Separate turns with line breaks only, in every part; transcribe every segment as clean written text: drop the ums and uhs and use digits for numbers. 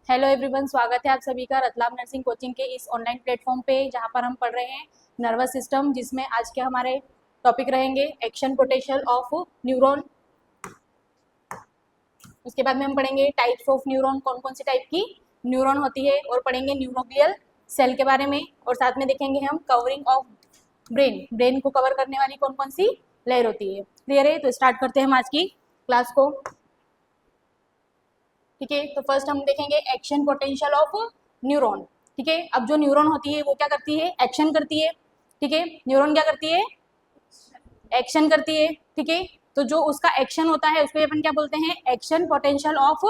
Hello everyone, स्वागत है आप सभी का रतलाम नर्सिंग कोचिंग के इस ऑनलाइन प्लेटफॉर्म पे, जहां पर हम पढ़ रहे हैं नर्वस सिस्टम, जिसमें आज के हमारे टॉपिक रहेंगे एक्शन पोटेंशियल ऑफ न्यूरॉन। उसके बाद में हम पढ़ेंगे टाइप्स ऑफ न्यूरॉन, कौन कौन सी टाइप की न्यूरॉन होती है, और पढ़ेंगे न्यूरोग्लियल सेल के बारे में, और साथ में देखेंगे हम कवरिंग ऑफ ब्रेन को कवर करने वाली कौन कौन सी लेयर होती है। क्लियर है? तो स्टार्ट करते हैं हम आज की क्लास को। ठीक है, तो फर्स्ट हम देखेंगे एक्शन पोटेंशियल ऑफ न्यूरॉन। ठीक है, अब जो न्यूरॉन होती है वो क्या करती है? एक्शन करती है। ठीक है, न्यूरॉन क्या करती है? एक्शन करती है। ठीक है, तो जो उसका एक्शन होता है उसको अपन क्या बोलते हैं? Action potential of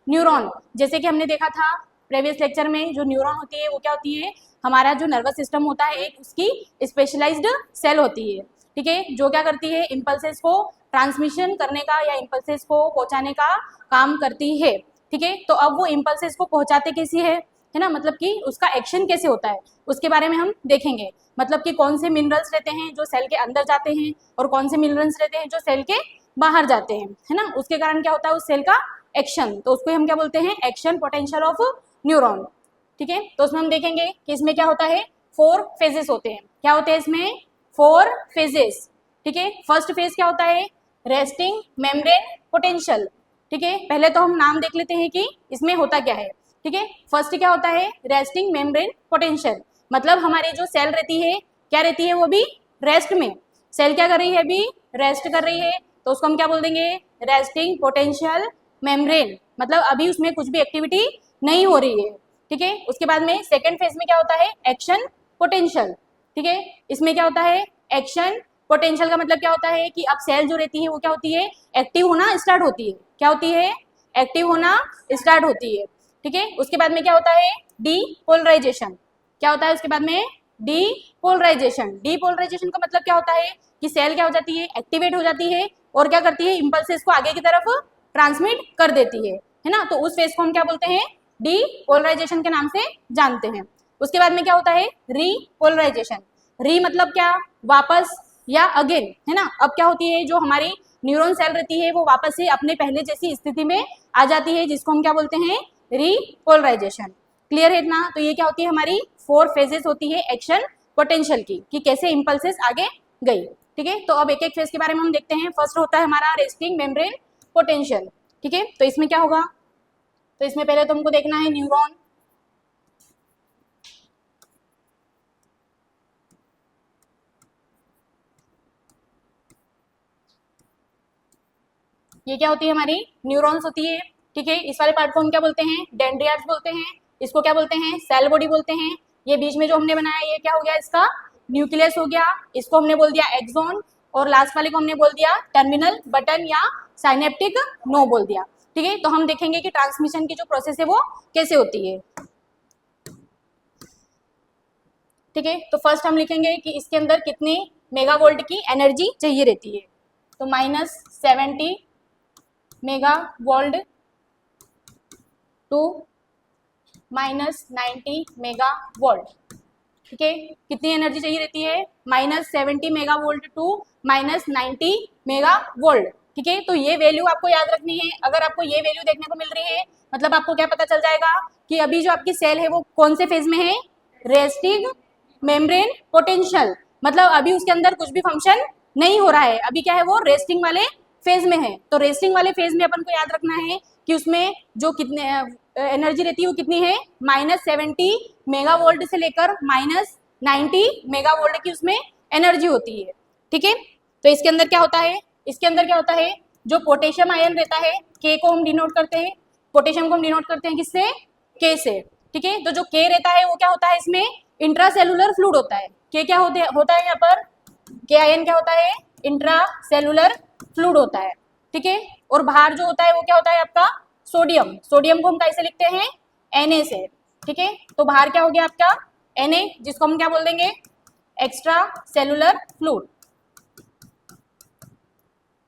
neuron. जैसे कि हमने देखा था प्रीवियस लेक्चर में, जो न्यूरॉन होती है वो क्या होती है? हमारा जो नर्वस सिस्टम होता है एक उसकी स्पेशलाइज्ड सेल होती है। ठीक है, जो क्या करती है? इम्पल्सेस को ट्रांसमिशन करने का या इम्पल्सेस को पहुंचाने का काम करती है। ठीक है, तो अब वो इम्पल्सेस को पहुंचाते कैसे है ना, मतलब कि उसका एक्शन कैसे होता है उसके बारे में हम देखेंगे। मतलब कि कौन से मिनरल्स रहते हैं जो सेल के अंदर जाते हैं और कौन से मिनरल्स रहते हैं जो सेल के बाहर जाते हैं, है ना, उसके कारण क्या होता है उस सेल का एक्शन। तो उसको हम क्या बोलते हैं? Action potential of neuron. ठीक है, तो उसमें हम देखेंगे कि इसमें क्या होता है? 4 फेजेस होते हैं। क्या होते हैं इसमें? 4 फेजेस। ठीक है, फर्स्ट फेज क्या होता है? Resting membrane potential. ठीक है, पहले तो हम नाम देख लेते हैं कि इसमें होता क्या है। ठीक है, फर्स्ट क्या होता है? Resting membrane potential. मतलब हमारी जो सेल रहती है क्या रहती है? वो भी रेस्ट में। सेल क्या कर रही है? अभी रेस्ट कर रही है, तो उसको हम क्या बोल देंगे? Resting potential membrane. मतलब अभी उसमें कुछ भी एक्टिविटी नहीं हो रही है। ठीक है, उसके बाद में सेकेंड फेज में क्या होता है? Action potential. ठीक है, इसमें क्या होता है? एक्शन पोटेंशियल का मतलब क्या होता है कि अब सेल जो रहती है वो क्या होती है? एक्टिव होना स्टार्ट होती है। क्या होती है? एक्टिव होना स्टार्ट होती है। ठीक है, उसके बाद में क्या होता है? डीपोलराइजेशन। क्या होता है उसके बाद में? डीपोलराइजेशन। डीपोलराइजेशन का मतलब क्या होता है कि सेल क्या हो जाती है? एक्टिवेट हो जाती है और क्या करती है? इम्पल्सेस को आगे की तरफ ट्रांसमिट कर देती है ना। तो उस फेज को हम क्या बोलते हैं? डीपोलराइजेशन के नाम से जानते हैं। उसके बाद में क्या होता है? रीपोलराइजेशन। री मतलब क्या? वापस या अगेन, है ना। अब क्या होती है? जो हमारी न्यूरॉन सेल रहती है वो वापस से अपने पहले जैसी स्थिति में आ जाती है, जिसको हम क्या बोलते हैं? रीपोलराइजेशन। क्लियर है इतना? तो ये क्या होती है? हमारी 4 फेजेस होती है एक्शन पोटेंशियल की, कि कैसे इम्पल्सेस आगे गई। ठीक है, तो अब एक एक फेज के बारे में हम देखते हैं। फर्स्ट होता है हमारा रेस्टिंग मेम्ब्रेन पोटेंशियल। ठीक है, तो इसमें क्या होगा? तो इसमें पहले तो हमको देखना है न्यूरॉन। ये क्या होती है? हमारी न्यूरॉन्स होती है। ठीक है, इस वाले पार्ट को हम क्या बोलते हैं? डेंड्रियाट्स बोलते हैं। इसको क्या बोलते हैं? सेल बॉडी बोलते हैं। ये बीच में जो हमने बनाया ये क्या हो गया? इसका न्यूक्लियस हो गया। इसको हमने बोल दिया एक्सॉन, और लास्ट वाले को हमने बोल दिया टर्मिनल बटन या साइनेप्टिक नो बोल दिया। ठीक है, तो हम देखेंगे कि ट्रांसमिशन की जो प्रोसेस है वो कैसे होती है। ठीक है, तो फर्स्ट हम लिखेंगे कि इसके अंदर कितनी मेगावोल्ट की एनर्जी चाहिए रहती है। तो -70 mega volt to -90 mega volt. ठीक है, कितनी एनर्जी चाहिए रहती है? -70 mega volt to -90 mega volt. ठीक है, तो ये वैल्यू आपको याद रखनी है। अगर आपको ये वैल्यू देखने को मिल रही है, मतलब आपको क्या पता चल जाएगा कि अभी जो आपकी सेल है वो कौन से फेज में है? Resting membrane potential. मतलब अभी उसके अंदर कुछ भी फंक्शन नहीं हो रहा है, अभी क्या है? वो रेस्टिंग वाले फेज में है। तो रेस्टिंग वाले फेज में अपन को याद रखना है कि उसमें जो कितने एनर्जी रहती है वो कितनी है? -70 मेगा वोल्ट से लेकर -90 मेगा वोल्ट की उसमें एनर्जी होती है। ठीक है, तो इसके अंदर क्या होता है? इसके अंदर क्या होता है? जो पोटेशियम आयन रहता है, के को हम डिनोट करते हैं, पोटेशियम को हम डिनोट करते हैं किससे? के से। ठीक है, तो जो के रहता है वो क्या होता है? इसमें इंट्रासेलुलर फ्लूइड होता है। के क्या होता है यहाँ पर? के आयन क्या होता है? इंट्रासेलुलर फ्लूइड होता है। ठीक है, और बाहर जो होता है वो क्या होता है आपका? सोडियम। सोडियम को हम कैसे लिखते हैं? Na से। ठीक है, तो बाहर क्या हो गया आपका? Na, जिसको हम क्या बोल देंगे? Extra cellular fluid.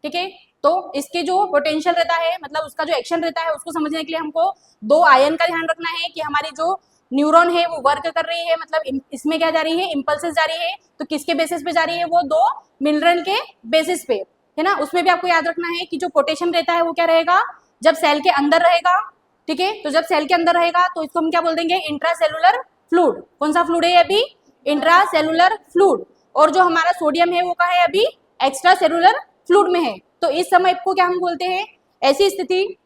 ठीक है, तो इसके जो पोटेंशियल रहता है, मतलब उसका जो एक्शन रहता है, उसको समझने के लिए हमको 2 आयन का ध्यान रखना है कि हमारी जो न्यूरॉन है वो वर्क कर रही है, मतलब इसमें क्या जा रही है? इम्पल्सेस जा रही है। तो किसके बेसिस पे जा रही है? वो 2 मिनरल के बेसिस पे, है ना। उसमें भी आपको याद रखना है कि जो पोटेशियम रहता है वो क्या रहेगा? जब सेल के अंदर रहेगा ठीक है। तो जब सेल के अंदर रहेगा तो इसको हम क्या बोल देंगे, इंट्रासेलुलर फ्लूइड। कौन सा फ्लूइड है अभी, इंट्रासेलुलर फ्लूइड। और जो हमारा सोडियम है वो कहाँ है अभी, एक्स्ट्रा सेलुलर फ्लूइड में है। तो इस समय को क्या हम बोलते हैं, ऐसी स्थिति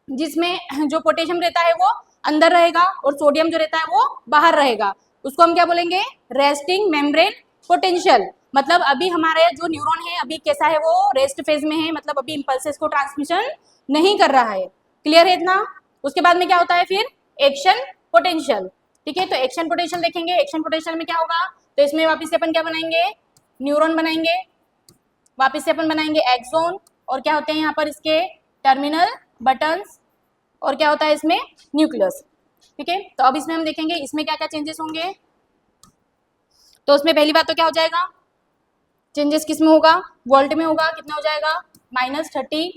जिसमें जो पोटेशियम रहता है वो अंदर रहेगा और सोडियम जो रहता है वो बाहर रहेगा, उसको हम क्या बोलेंगे, रेस्टिंग मेम्ब्रेन पोटेंशियल। मतलब अभी हमारे जो न्यूरॉन है अभी कैसा है, वो रेस्ट फेज में है, मतलब अभी इंपल्सेस को ट्रांसमिशन नहीं कर रहा है। क्लियर है इतना। उसके बाद में क्या होता है फिर, एक्शन पोटेंशियल। ठीक है, तो एक्शन पोटेंशियल देखेंगे। एक्शन पोटेंशियल में क्या होगा, तो इसमें वापस से अपन क्या बनाएंगे, न्यूरॉन बनाएंगे, वापस से अपन बनाएंगे एक्सोन, और क्या होते हैं यहाँ पर इसके टर्मिनल बटन्स, और क्या होता है इसमें न्यूक्लियस। ठीक है, तो अब इसमें हम देखेंगे इसमें क्या क्या चेंजेस होंगे। तो उसमें पहली बात तो क्या हो जाएगा, चेंजेस किस में होगा, वोल्ट में होगा। कितना हो जाएगा, -30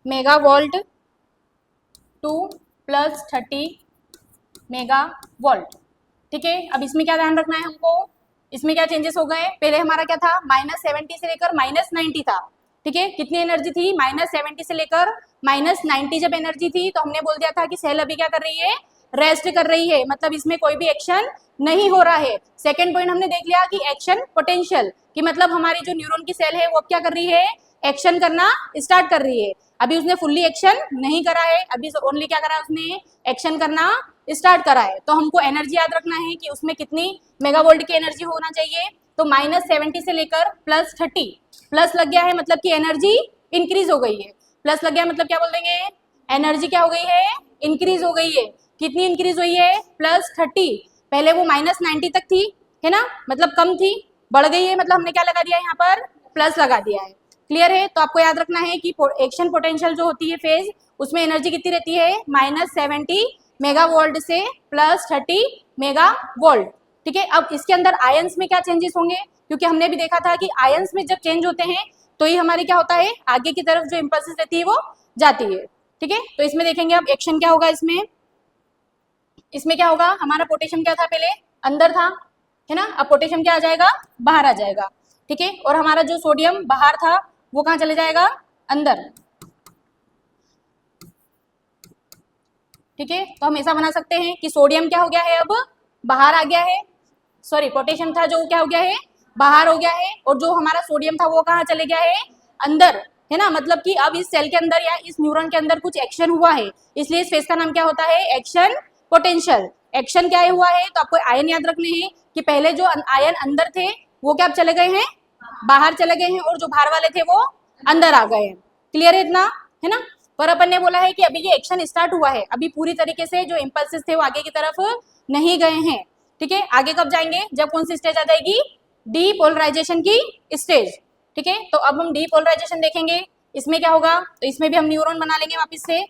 mega volt to +30 mega volt. ठीक है, अब इसमें क्या ध्यान रखना है हमको, इसमें क्या चेंजेस हो गए, पहले हमारा क्या था, -70 से लेकर -90 था। ठीक है, कितनी एनर्जी थी, -70 से लेकर -90 जब एनर्जी थी तो हमने बोल दिया था कि सेल अभी क्या कर रही है, रेस्ट कर रही है, मतलब इसमें कोई भी एक्शन नहीं हो रहा है। सेकेंड पॉइंट हमने देख लिया कि एक्शन पोटेंशियल, कि मतलब हमारी जो न्यूरॉन की सेल है वो अब क्या कर रही है, एक्शन करना स्टार्ट कर रही है। अभी उसने फुल्ली एक्शन नहीं करा है, अभी ओनली क्या करा है, उसने एक्शन करना स्टार्ट करा है। तो हमको एनर्जी याद रखना है कि उसमें कितनी मेगावोल्ट की एनर्जी होना चाहिए। तो -70 से लेकर +30, प्लस लग गया है मतलब कि एनर्जी इंक्रीज हो गई है। प्लस लग गया मतलब क्या बोल देंगे, एनर्जी क्या हो गई है, इंक्रीज हो गई है। कितनी इंक्रीज हुई है, +30। पहले वो -90 तक थी, है ना, मतलब कम थी, बढ़ गई है, मतलब हमने क्या लगा दिया यहाँ पर, प्लस लगा दिया है। क्लियर है। तो आपको याद रखना है कि एक्शन पोटेंशियल जो होती है फेज, उसमें एनर्जी कितनी रहती है, -70 मेगावोल्ट से +30 मेगावोल्ट। ठीक है, अब इसके अंदर आयंस में क्या चेंजेस होंगे, क्योंकि हमने भी देखा था कि आयंस में जब चेंज होते हैं तो ही हमारी क्या होता है, आगे की तरफ जो इंपल्सेस रहती है वो जाती है। ठीक है, तो इसमें देखेंगे अब एक्शन क्या होगा, इसमें क्या होगा, हमारा पोटेशियम क्या था, पहले अंदर था, है ना, अब पोटेशियम क्या आ जाएगा, बाहर आ जाएगा। ठीक है, और हमारा जो सोडियम बाहर था वो कहाँ चले जाएगा, अंदर। ठीक है, तो हम ऐसा बना सकते हैं कि सोडियम क्या हो गया है, अब बाहर आ गया है, सॉरी पोटेशियम था जो क्या हो गया है, बाहर हो गया है, और जो हमारा सोडियम था वो कहाँ चले गया है, अंदर, है ना। मतलब कि अब इस सेल के अंदर या इस न्यूरॉन के अंदर कुछ एक्शन हुआ है, इसलिए इस फेज का नाम क्या होता है, एक्शन पोटेंशियल। एक्शन क्या हुआ है, तो आपको आयन याद रखने हैं कि पहले जो आयन अंदर थे वो क्या चले गए हैं, बाहर चले गए हैं, और जो बाहर वाले थे वो अंदर आ गए हैं। क्लियर है इतना, है ना। पर अपन ने बोला है कि अभी ये एक्शन स्टार्ट हुआ है, अभी पूरी तरीके से जो इंपल्सेस थे वो आगे की तरफ नहीं गए हैं। ठीक है, आगे कब जाएंगे, जब कौन सी स्टेज आ जाएगी, डीपोलराइजेशन की स्टेज। ठीक है, तो अब हम डीपोलराइजेशन देखेंगे, इसमें क्या होगा, तो इसमें भी हम न्यूरॉन बना लेंगे वापस से।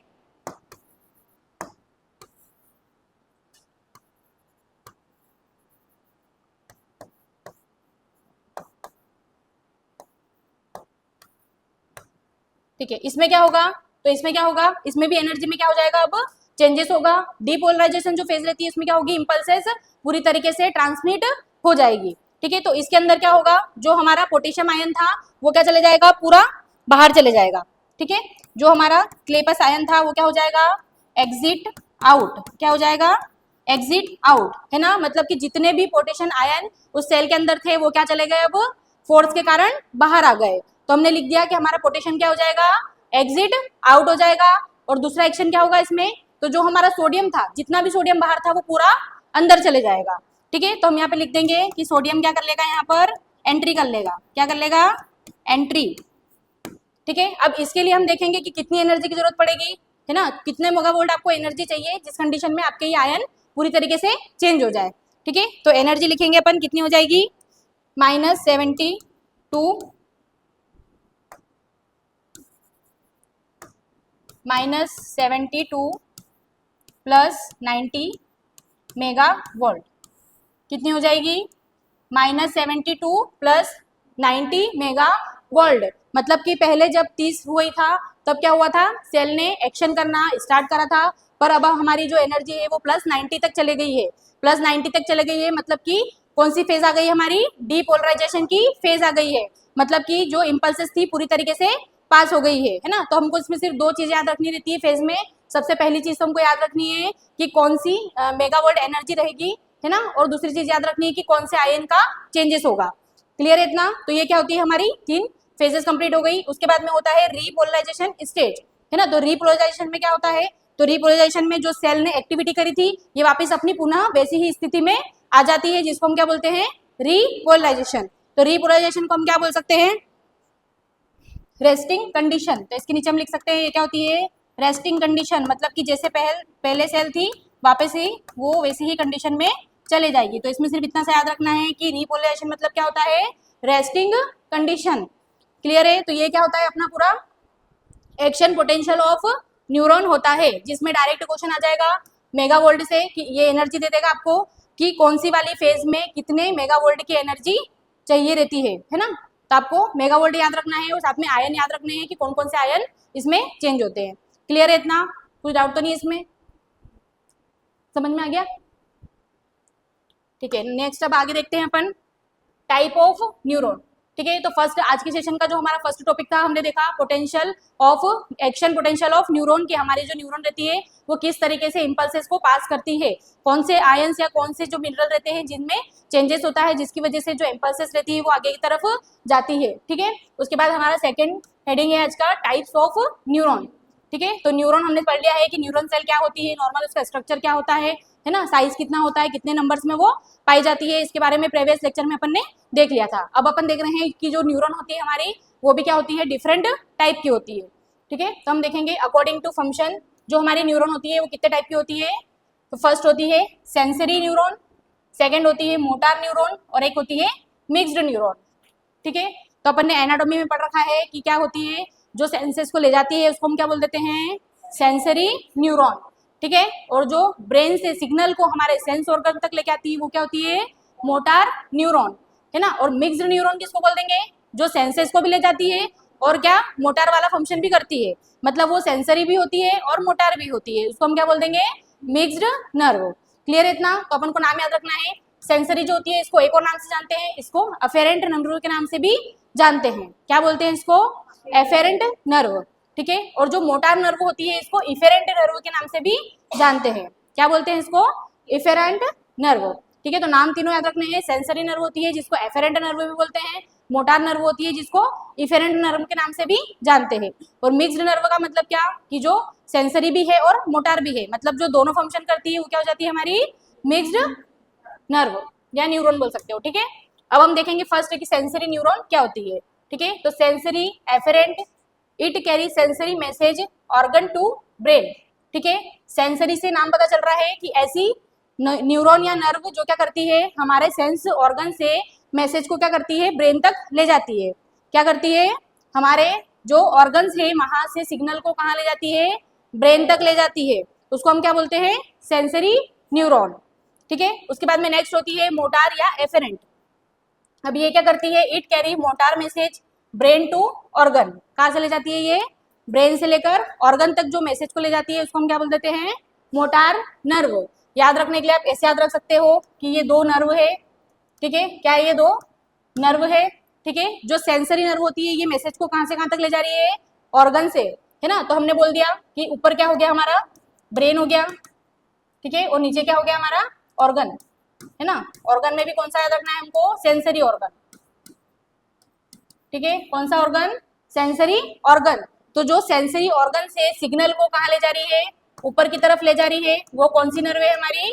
ठीक है, इसमें क्या होगा, तो इसमें क्या होगा, इसमें भी एनर्जी में क्या हो जाएगा, अब चेंजेस होगा। डीपोलराइजेशन जो फेज रहती है इसमें क्या होगी, इंपल्सेस पूरी तरीके से ट्रांसमिट हो जाएगी। ठीक है, तो इसके अंदर क्या होगा, जो हमारा पोटेशियम आयन था वो क्या चले जाएगा, पूरा बाहर चले जाएगा। ठीक है, जो हमारा क्लेपस आयन था वो क्या हो जाएगा, एग्जिट आउट। क्या हो जाएगा, एग्जिट आउट, है ना, मतलब कि जितने भी पोटेशियम आयन उस सेल के अंदर थे वो क्या चले गए, अब फोर्स के कारण बाहर आ गए। तो हमने लिख दिया कि हमारा पोटेशियम क्या हो जाएगा, एग्जिट आउट हो जाएगा। और दूसरा एक्शन क्या होगा इसमें, तो जो हमारा सोडियम था, जितना भी सोडियम बाहर था वो पूरा अंदर चले जाएगा। ठीक है, तो हम यहाँ पे लिख देंगे कि सोडियम क्या कर लेगा, यहाँ पर एंट्री कर लेगा। क्या कर लेगा, एंट्री। ठीक है, अब इसके लिए हम देखेंगे कि कितनी एनर्जी की जरूरत पड़ेगी, है ना, कितने मेगावोल्ट आपको एनर्जी चाहिए जिस कंडीशन में आपके ये आयन पूरी तरीके से चेंज हो जाए। ठीक है, तो एनर्जी लिखेंगे अपन, कितनी हो जाएगी, -72 +90 मेगावोल्ट। कितनी हो जाएगी, -72 +90 मेगावोल्ट। मतलब कि पहले जब 30 हुई था तब क्या हुआ था, सेल ने एक्शन करना स्टार्ट करा था, पर अब हमारी जो एनर्जी है वो +90 तक चले गई है। +90 तक चले गई है, मतलब कि कौन सी फेज आ गई, हमारी डीपोलराइजेशन की फेज आ गई है। मतलब कि जो इंपल्सेस थी पूरी तरीके से पास हो गई है ना। तो हमको इसमें सिर्फ दो चीजें याद रखनी रहती है फेज में, सबसे पहली चीज तो हमको याद रखनी है कि कौन सी मेगावोल्ट एनर्जी रहेगी, है ना, और दूसरी चीज याद रखनी है कि कौन से आयन का चेंजेस होगा। क्लियर है इतना? तो ये क्या होती है हमारी 3 फेजेस कंप्लीट हो गई। उसके बाद में होता है रीपोलराइजेशन स्टेज, है ना। तो रीपोलराइजेशन में क्या होता है, तो रीपोलराइजेशन में जो सेल ने एक्टिविटी करी थी ये वापस अपनी पुनः वैसी ही स्थिति में आ जाती है, जिसको हम क्या बोलते हैं, रीपोलराइजेशन। तो रीपोलराइजेशन को हम क्या बोल सकते हैं, रेस्टिंग कंडीशन। तो इसके नीचे हम लिख सकते हैं ये क्या होती है, रेस्टिंग कंडीशन, मतलब कि जैसे पहले सेल थी वापस ही वो वैसी ही कंडीशन में चले जाएगी। तो इसमें सिर्फ इतना सा याद रखना है कि रीपोलराइजेशन मतलब क्या होता है, रेस्टिंग कंडीशन। क्लियर है? तो ये क्या होता है अपना पूरा एक्शन पोटेंशियल ऑफ न्यूरॉन होता है, जिसमें डायरेक्ट क्वेश्चन आ जाएगा मेगावोल्ट से कि ये एनर्जी दे देगा आपको कि कौन सी वाली फेज में कितने मेगावोल्ट की एनर्जी चाहिए रहती है ना। तो आपको मेगावोल्ट याद रखना है और साथ में आयन याद रखने हैं कि कौन कौन से आयन इसमें चेंज होते हैं। क्लियर है इतना? कुछ डाउट तो नहीं इसमें? समझ में आ गया? ठीक है, नेक्स्ट अब आगे देखते हैं अपन टाइप ऑफ न्यूरॉन। ठीक है, तो फर्स्ट आज के सेशन का जो हमारा फर्स्ट टॉपिक था हमने देखा potential of action potential of neuron की, हमारी जो न्यूरॉन रहती है वो किस तरीके से इंपल्सेस को पास करती है, कौन से आयंस या कौन से जो मिनरल रहते हैं जिनमें चेंजेस होता है जिसकी वजह से जो इंपल्सेस रहती है वो आगे की तरफ जाती है। ठीक है, उसके बाद हमारा सेकेंड हेडिंग है आज का टाइप्स ऑफ न्यूरॉन। ठीक है, तो न्यूरॉन हमने पढ़ लिया है कि न्यूरॉन सेल क्या होती है, नॉर्मल उसका स्ट्रक्चर क्या होता है ना, साइज कितना होता है, कितने नंबर्स में वो पाई जाती है, इसके बारे में प्रीवियस लेक्चर में अपन ने देख लिया था। अब अपन देख रहे हैं कि जो न्यूरॉन होती है हमारी वो भी क्या होती है, डिफरेंट टाइप की होती है। ठीक है, तो हम देखेंगे अकॉर्डिंग टू फंक्शन जो हमारी न्यूरॉन होती है वो कितने टाइप की होती है। तो फर्स्ट होती है सेंसरी न्यूरॉन, सेकेंड होती है मोटार न्यूरॉन और एक होती है मिक्स्ड न्यूरॉन। ठीक है, तो अपन ने एनाटॉमी में पढ़ रखा है कि क्या होती है, जो सेंसेस को ले जाती है उसको हम क्या बोल देते हैं, सेंसरी न्यूरॉन। ठीक है, और जो ब्रेन से सिग्नल को हमारे सेंस ऑर्गन तक लेके आती है वो क्या होती है, मोटार न्यूरॉन, है ना। और मिक्स्ड न्यूरॉन किसको बोल देंगे, जो सेंसेस को भी ले जाती है और क्या मोटार वाला फंक्शन भी करती है, मतलब वो सेंसरी भी होती है और मोटार भी होती है, उसको हम क्या बोल देंगे, मिक्स्ड नर्व। क्लियर है इतना? तो अपन को नाम याद रखना है, सेंसरी जो होती है इसको एक और नाम से जानते हैं, इसको अफेरेंट नर्व के नाम से भी जानते हैं। क्या बोलते हैं इसको, एफेरेंट नर्व। ठीक है, और जो मोटार नर्व होती है इसको इफेरेंट नर्व के नाम से भी जानते हैं। क्या बोलते हैं इसको, इफेरेंट नर्व। ठीक है, तो नाम तीनों याद रखने हैं, सेंसरी नर्व होती है जिसको एफेरेंट नर्व भी बोलते हैं, मोटार नर्व होती है जिसको इफेरेंट नर्व के नाम से भी जानते हैं, और मिक्स्ड नर्व का मतलब क्या कि जो सेंसरी भी है और मोटार भी है, मतलब जो दोनों फंक्शन करती है वो क्या हो जाती है हमारी मिक्स्ड नर्व या न्यूरॉन बोल सकते हो। ठीक है, अब हम देखेंगे फर्स्ट है कि सेंसरी न्यूरॉन क्या होती है। ठीक है, तो sensory afferent it carry sensory message organ to brain. ठीक है, सेंसरी से नाम पता चल रहा है कि ऐसी न्यूरॉन या नर्व जो क्या करती है, हमारे सेंस ऑर्गन से मैसेज को क्या करती है, ब्रेन तक ले जाती है। क्या करती है, हमारे जो ऑर्गन्स है वहां से सिग्नल को कहाँ ले जाती है, ब्रेन तक ले जाती है, उसको हम क्या बोलते हैं, सेंसरी न्यूरॉन। ठीक है, उसके बाद में नेक्स्ट होती है मोटार या एफेरेंट। अब ये क्या करती है, it carry motor message brain to organ. कहाँ से ले जाती है ये, ब्रेन से लेकर ऑर्गन तक जो मैसेज को ले जाती है उसको हम क्या बोल देते हैं, मोटार नर्व। याद रखने के लिए आप ऐसे याद रख सकते हो कि ये दो नर्व है। ठीक है, क्या ये दो नर्व है। ठीक है, जो सेंसरी नर्व होती है ये मैसेज को कहाँ से कहाँ तक ले जा रही है, ऑर्गन से, है ना। तो हमने बोल दिया कि ऊपर क्या हो गया हमारा, ब्रेन हो गया। ठीक है, और नीचे क्या हो गया हमारा, ऑर्गन, है ना। ऑर्गन में भी कौन सा याद रखना है हमको, सेंसरी ऑर्गन। ठीक है, कौन सा ऑर्गन, सेंसरी ऑर्गन। तो जो सेंसरी ऑर्गन से सिग्नल को कहाँ ले जा रही है, ऊपर की तरफ ले जा रही है, वो कौन सी नर्व है हमारी,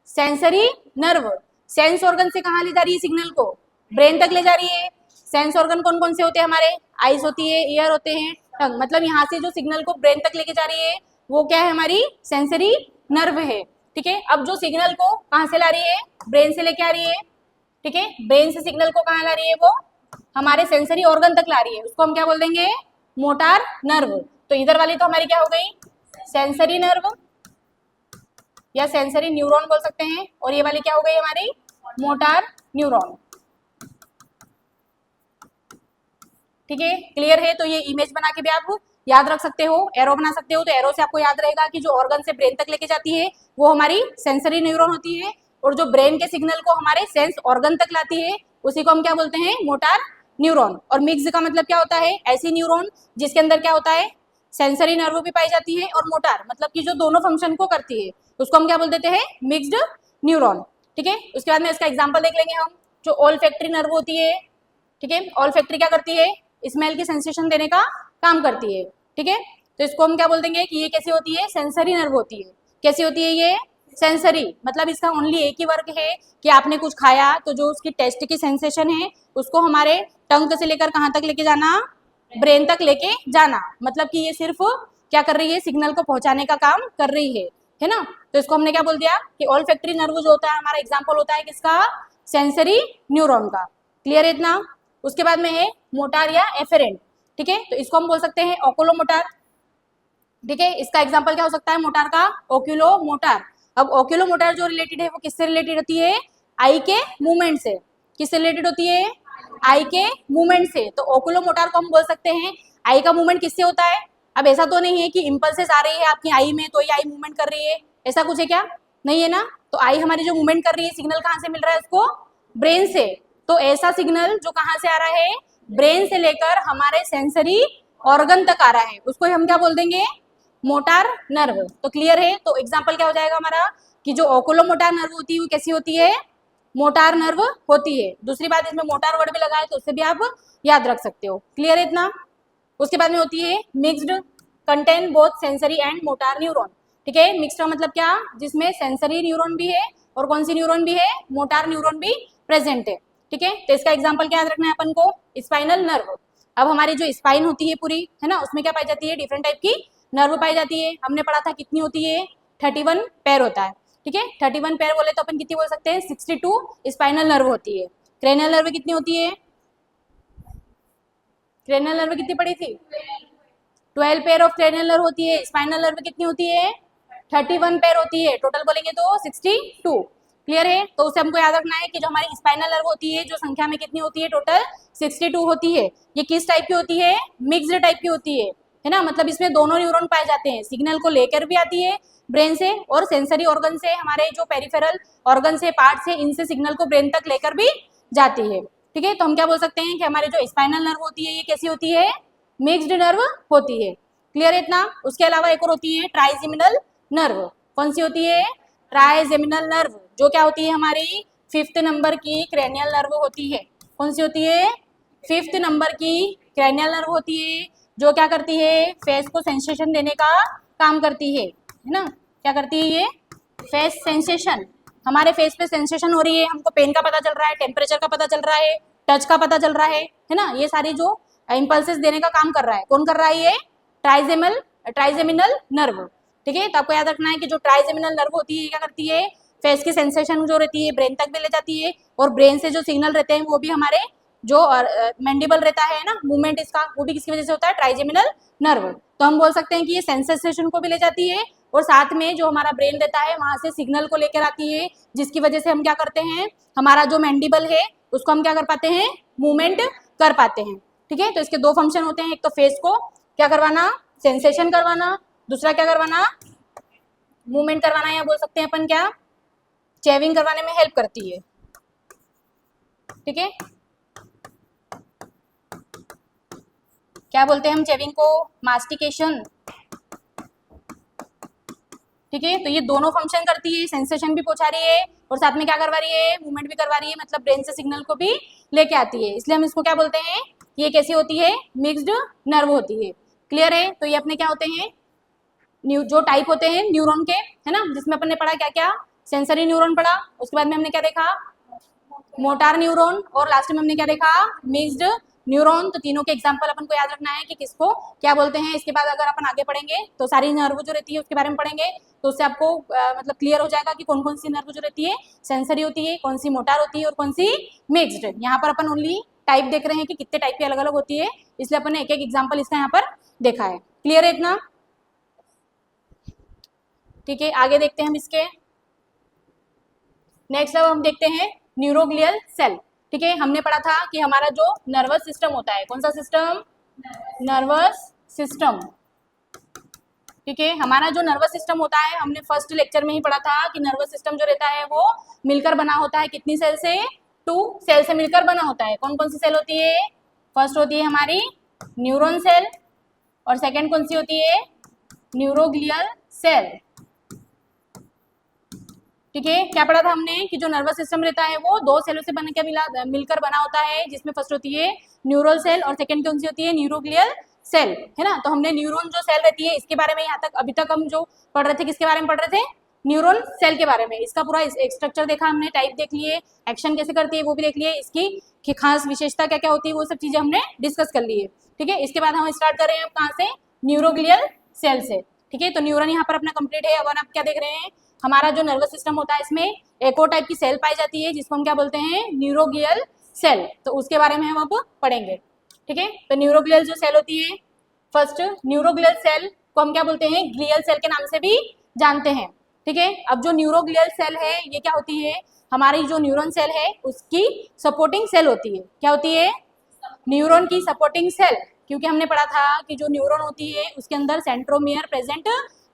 सेंसरी नर्व। सेंस ऑर्गन से कहाँ ले जा रही है सिग्नल को, ब्रेन तक ले जा रही है। सेंस ऑर्गन कौन कौन से होते हैं हमारे, आईज होती है, ईयर होते हैं, टंग, मतलब यहाँ से जो सिग्नल को ब्रेन तक लेके जा रही है वो क्या है, हमारी सेंसरी नर्व है। ठीक है, अब जो सिग्नल को कहाँ से ला रही है, ब्रेन से लेके आ रही है। ठीक है, ब्रेन से सिग्नल को कहाँ ला रही है, वो हमारे सेंसरी ऑर्गन तक ला रही है, उसको हम क्या बोल देंगे, मोटार नर्व। तो इधर वाली तो हमारी क्या हो गई, सेंसरी नर्व या सेंसरी न्यूरॉन बोल सकते हैं, और ये वाली क्या हो गई हमारी, मोटार न्यूरॉन। ठीक है, क्लियर है? तो ये इमेज बना के भी आप याद रख सकते हो, एरो बना सकते हो, तो एरो से आपको याद रहेगा कि जो ऑर्गन से ब्रेन तक लेके जाती है वो हमारी सेंसरी न्यूरॉन होती है, और जो ब्रेन के सिग्नल को हमारे सेंस ऑर्गन तक लाती है उसी को हम क्या बोलते हैं, मोटार न्यूरॉन। और मिक्स का मतलब क्या होता है, ऐसी न्यूरॉन जिसके अंदर क्या होता है, सेंसरी नर्व भी पाई जाती है और मोटार, मतलब कि जो दोनों फंक्शन को करती है उसको हम क्या बोल देते हैं, मिक्स्ड न्यूरॉन। ठीक है, उसके बाद में इसका एग्जांपल देख लेंगे हम। जो ओल्फैक्टरी नर्व होती है, ठीक है, ओल्फैक्टरी क्या करती है, स्मेल की सेंसेशन देने का काम करती है। ठीक है, तो इसको हम क्या बोल देंगे कि ये कैसी होती है, सेंसरी नर्व होती है। कैसी होती है ये, सेंसरी, मतलब इसका ओनली एक ही वर्क है कि आपने कुछ खाया तो जो उसकी टेस्ट की सेंसेशन है उसको हमारे टंग से लेकर कहाँ तक लेके जाना, ब्रेन तक लेके जाना, मतलब कि ये सिर्फ क्या कर रही है, सिग्नल को पहुंचाने का काम कर रही है ना। तो इसको हमने क्या बोल दिया कि ओल्फैक्टरी नर्व जो होता है हमारा एग्जांपल होता है किसका, सेंसरी न्यूरॉन का। क्लियर है इतना। उसके बाद में है मोटार या एफेरेंट। ठीक है, तो इसको हम बोल सकते हैं ओकुलोमोटार। ठीक है, इसका एग्जांपल क्या हो सकता है मोटार का, ओक्यूलोमोटार। अब ओक्यूलोमोटार जो रिलेटेड है वो किससे रिलेटेड होती है, आई के मूवमेंट से। किससे रिलेटेड होती है, आई के मूवमेंट से। तो ओकुलोमोटार को हम बोल सकते हैं आई का मूवमेंट किससे होता है। अब ऐसा तो नहीं है कि इंपल्सेस आ रही है आपकी आई में तो ये आई मूवमेंट कर रही है, ऐसा कुछ है क्या, नहीं है ना। तो आई हमारी जो मूवमेंट कर रही है, सिग्नल कहाँ से मिल रहा है उसको, ब्रेन से। तो ऐसा सिग्नल जो कहाँ से आ रहा है, ब्रेन से लेकर हमारे सेंसरी ऑर्गन तक आ रहा है, उसको हम क्या बोल देंगे, मोटार नर्व। तो क्लियर है। तो एग्जांपल क्या हो जाएगा हमारा कि जो ओकुलोमोटार नर्व होती है वो कैसी होती है, मोटार नर्व होती है। दूसरी बात, इसमें मोटार वर्ड भी लगा है तो उससे भी आप याद रख सकते हो। क्लियर है इतना। उसके बाद में होती है mixed, contain both sensory and mortar neuron. ठीक है, मिक्स्ड का मतलब क्या, जिसमें सेंसरी न्यूरॉन भी है और कौन सी न्यूरॉन भी है, मोटार न्यूरॉन भी प्रेजेंट है। ठीक है, तो इसका एग्जाम्पल क्या याद रखना है अपन को, स्पाइनल नर्व। अब हमारी जो स्पाइन होती है पूरी, है ना, उसमें क्या पाई जाती है, डिफरेंट टाइप की नर्व पाई जाती है। हमने पढ़ा था कितनी होती है, 31 पैर होता है। ठीक है, 31 पैर बोले तो अपन कितनी बोल सकते हैं, 62 स्पाइनल नर्व होती है। क्रेनियल नर्व कितनी होती है, क्रेनियल नर्व कितनी पड़ी थी, 12 पेयर ऑफ क्रेनियल नर्व होती है। स्पाइनल नर्व कितनी होती है, 31 पेयर होती है। टोटल बोलेंगे तो 62। क्लियर है। तो उसे हमको याद रखना है कि जो हमारी स्पाइनल नर्व होती है जो संख्या में कितनी होती है, टोटल 62 होती है। ये किस टाइप की होती है, मिक्स्ड टाइप की होती है ना, मतलब इसमें दोनों न्यूरॉन पाए जाते हैं, सिग्नल को लेकर भी आती है ब्रेन से और सेंसरी ऑर्गन से, हमारे जो पेरिफेरल ऑर्गन से, पार्ट से, इनसे सिग्नल को ब्रेन तक लेकर भी जाती है। ठीक है, तो हम क्या बोल सकते हैं कि हमारे जो स्पाइनल नर्व होती है ये कैसी होती है, मिक्स्ड नर्व होती है। क्लियर है इतना। उसके अलावा एक और होती है ट्राइजेमिनल नर्व। कौन सी होती है, ट्राइजेमिनल नर्व, जो क्या होती है हमारी 5th नंबर की क्रेनियल नर्व होती है। कौन सी होती है, 5th नंबर की क्रेनियल नर्व होती है, जो क्या करती है, फेस को सेंसेशन देने का काम करती है ना। क्या करती है ये, फेस सेंसेशन। हमारे फेस पे सेंसेशन हो रही है, हमको पेन का पता चल रहा है, टेम्परेचर का पता चल रहा है, टच का पता चल रहा है ना, ये सारी जो इंपल्सेस देने का काम कर रहा है, कौन कर रहा है ये, ट्राइजेमिनल नर्व। ठीक है, तो आपको याद रखना है कि जो ट्राइजेमिनल नर्व होती है क्या करती है, फेस की सेंसेशन जो रहती है ब्रेन तक भी ले जाती है, और ब्रेन से जो सिग्नल रहते हैं वो भी हमारे जो मैंडिबल रहता है ना, मूवमेंट इसका, वो भी किसकी वजह से होता है, ट्राइजेमिनल नर्व। तो हम बोल सकते हैं कि ये सेंसेशन को भी ले जाती है और साथ में जो हमारा ब्रेन रहता है वहां से सिग्नल को लेकर आती है, जिसकी वजह से हम क्या करते हैं, हमारा जो मैंडिबल है उसको हम क्या कर पाते हैं, मूवमेंट कर पाते हैं। ठीक है, तो इसके दो फंक्शन होते हैं, एक तो फेस को क्या करवाना, सेंसेशन करवाना, दूसरा क्या करवाना, मूवमेंट करवाना, या बोल सकते हैं अपन क्या, चेविंग करवाने में हेल्प करती है। ठीक है, क्या बोलते हैं हम चेविंग को, मास्टिकेशन। ठीक है, तो ये दोनों फंक्शन करती है, सेंसेशन भी पहुंचा रही है और साथ में क्या करवा रही है, मूवमेंट भी करवा रही है, मतलब ब्रेन से सिग्नल को भी लेके आती है, इसलिए हम इसको क्या बोलते हैं, ये कैसी होती है, मिक्स्ड नर्व होती है। क्लियर है। तो ये अपने क्या होते हैं, जो टाइप होते हैं न्यूरॉन के, है ना, जिसमें अपन ने पढ़ा क्या क्या, सेंसरी न्यूरॉन पढ़ा, उसके बाद में हमने क्या देखा, मोटार न्यूरॉन, और लास्ट में हमने क्या देखा, मिक्स्ड न्यूरॉन। तो तीनों के एग्जांपल अपन को याद रखना है कि किसको क्या बोलते हैं। इसके बाद अगर अपन आगे पढ़ेंगे तो सारी नर्व जो रहती है उसके बारे में पढ़ेंगे, तो उससे आपको मतलब क्लियर हो जाएगा कि कौन कौन सी नर्व जो रहती है सेंसरी होती है, कौन सी मोटार होती है और कौन सी मिक्स्ड। यहाँ पर अपन ओनली टाइप देख रहे हैं कि कितने टाइप की अलग अलग होती है, इसलिए अपन ने एक एक एग्जाम्पल इसका यहाँ पर देखा है। क्लियर है इतना। ठीक है, आगे देखते हैं हम इसके नेक्स्ट। अब हम देखते हैं न्यूरोग्लियल सेल। ठीक है, हमने पढ़ा था कि हमारा जो नर्वस सिस्टम होता है, कौन सा सिस्टम, नर्वस सिस्टम। ठीक है, हमारा जो नर्वस सिस्टम होता है, हमने फर्स्ट लेक्चर में ही पढ़ा था कि नर्वस सिस्टम जो रहता है वो मिलकर बना होता है, कितनी सेल से, 2 सेल से मिलकर बना होता है। कौन कौन सी सेल होती है, फर्स्ट होती है हमारी न्यूरॉन सेल, और सेकेंड कौन सी होती है, न्यूरोग्लियल सेल। ठीक है, क्या पढ़ा था हमने कि जो नर्वस सिस्टम रहता है वो दो सेलों से मिलकर बना होता है, जिसमें फर्स्ट होती है न्यूरल सेल और सेकंड कौन सी होती है, न्यूरोग्लियल सेल, है ना। तो हमने न्यूरॉन जो सेल रहती है इसके बारे में यहाँ तक अभी तक हम जो पढ़ रहे थे, किसके बारे में पढ़ रहे थे, न्यूरॉन सेल के बारे में। इसका पूरा स्ट्रक्चर देखा हमने, टाइप देख लिए, एक्शन कैसे करती है वो भी देख लिए, इसकी खास विशेषता क्या क्या होती है वो सब चीजें हमने डिस्कस कर ली है। ठीक है, इसके बाद हम स्टार्ट कर रहे हैं अब कहाँ से, न्यूरोग्लियल सेल से। ठीक है, तो न्यूरॉन यहाँ पर अपना कंप्लीट है। अब आप क्या देख रहे हैं, हमारा जो नर्वस सिस्टम होता है इसमें एक और टाइप की सेल पाई जाती है जिसको हम क्या बोलते हैं, न्यूरोग्लियल सेल। तो उसके बारे में हम अब पढ़ेंगे। ठीक है, तो न्यूरोग्लियल जो सेल होती है, फर्स्ट न्यूरोग्लियल सेल को हम क्या बोलते हैं, ग्लियल सेल के नाम से भी जानते हैं। ठीक है, अब जो न्यूरोग्लियल सेल है ये क्या होती है, हमारी जो न्यूरॉन सेल है उसकी सपोर्टिंग सेल होती है। क्या होती है, न्यूरॉन की सपोर्टिंग सेल। क्योंकि हमने पढ़ा था कि जो न्यूरॉन होती है उसके अंदर सेंट्रोमियर प्रेजेंट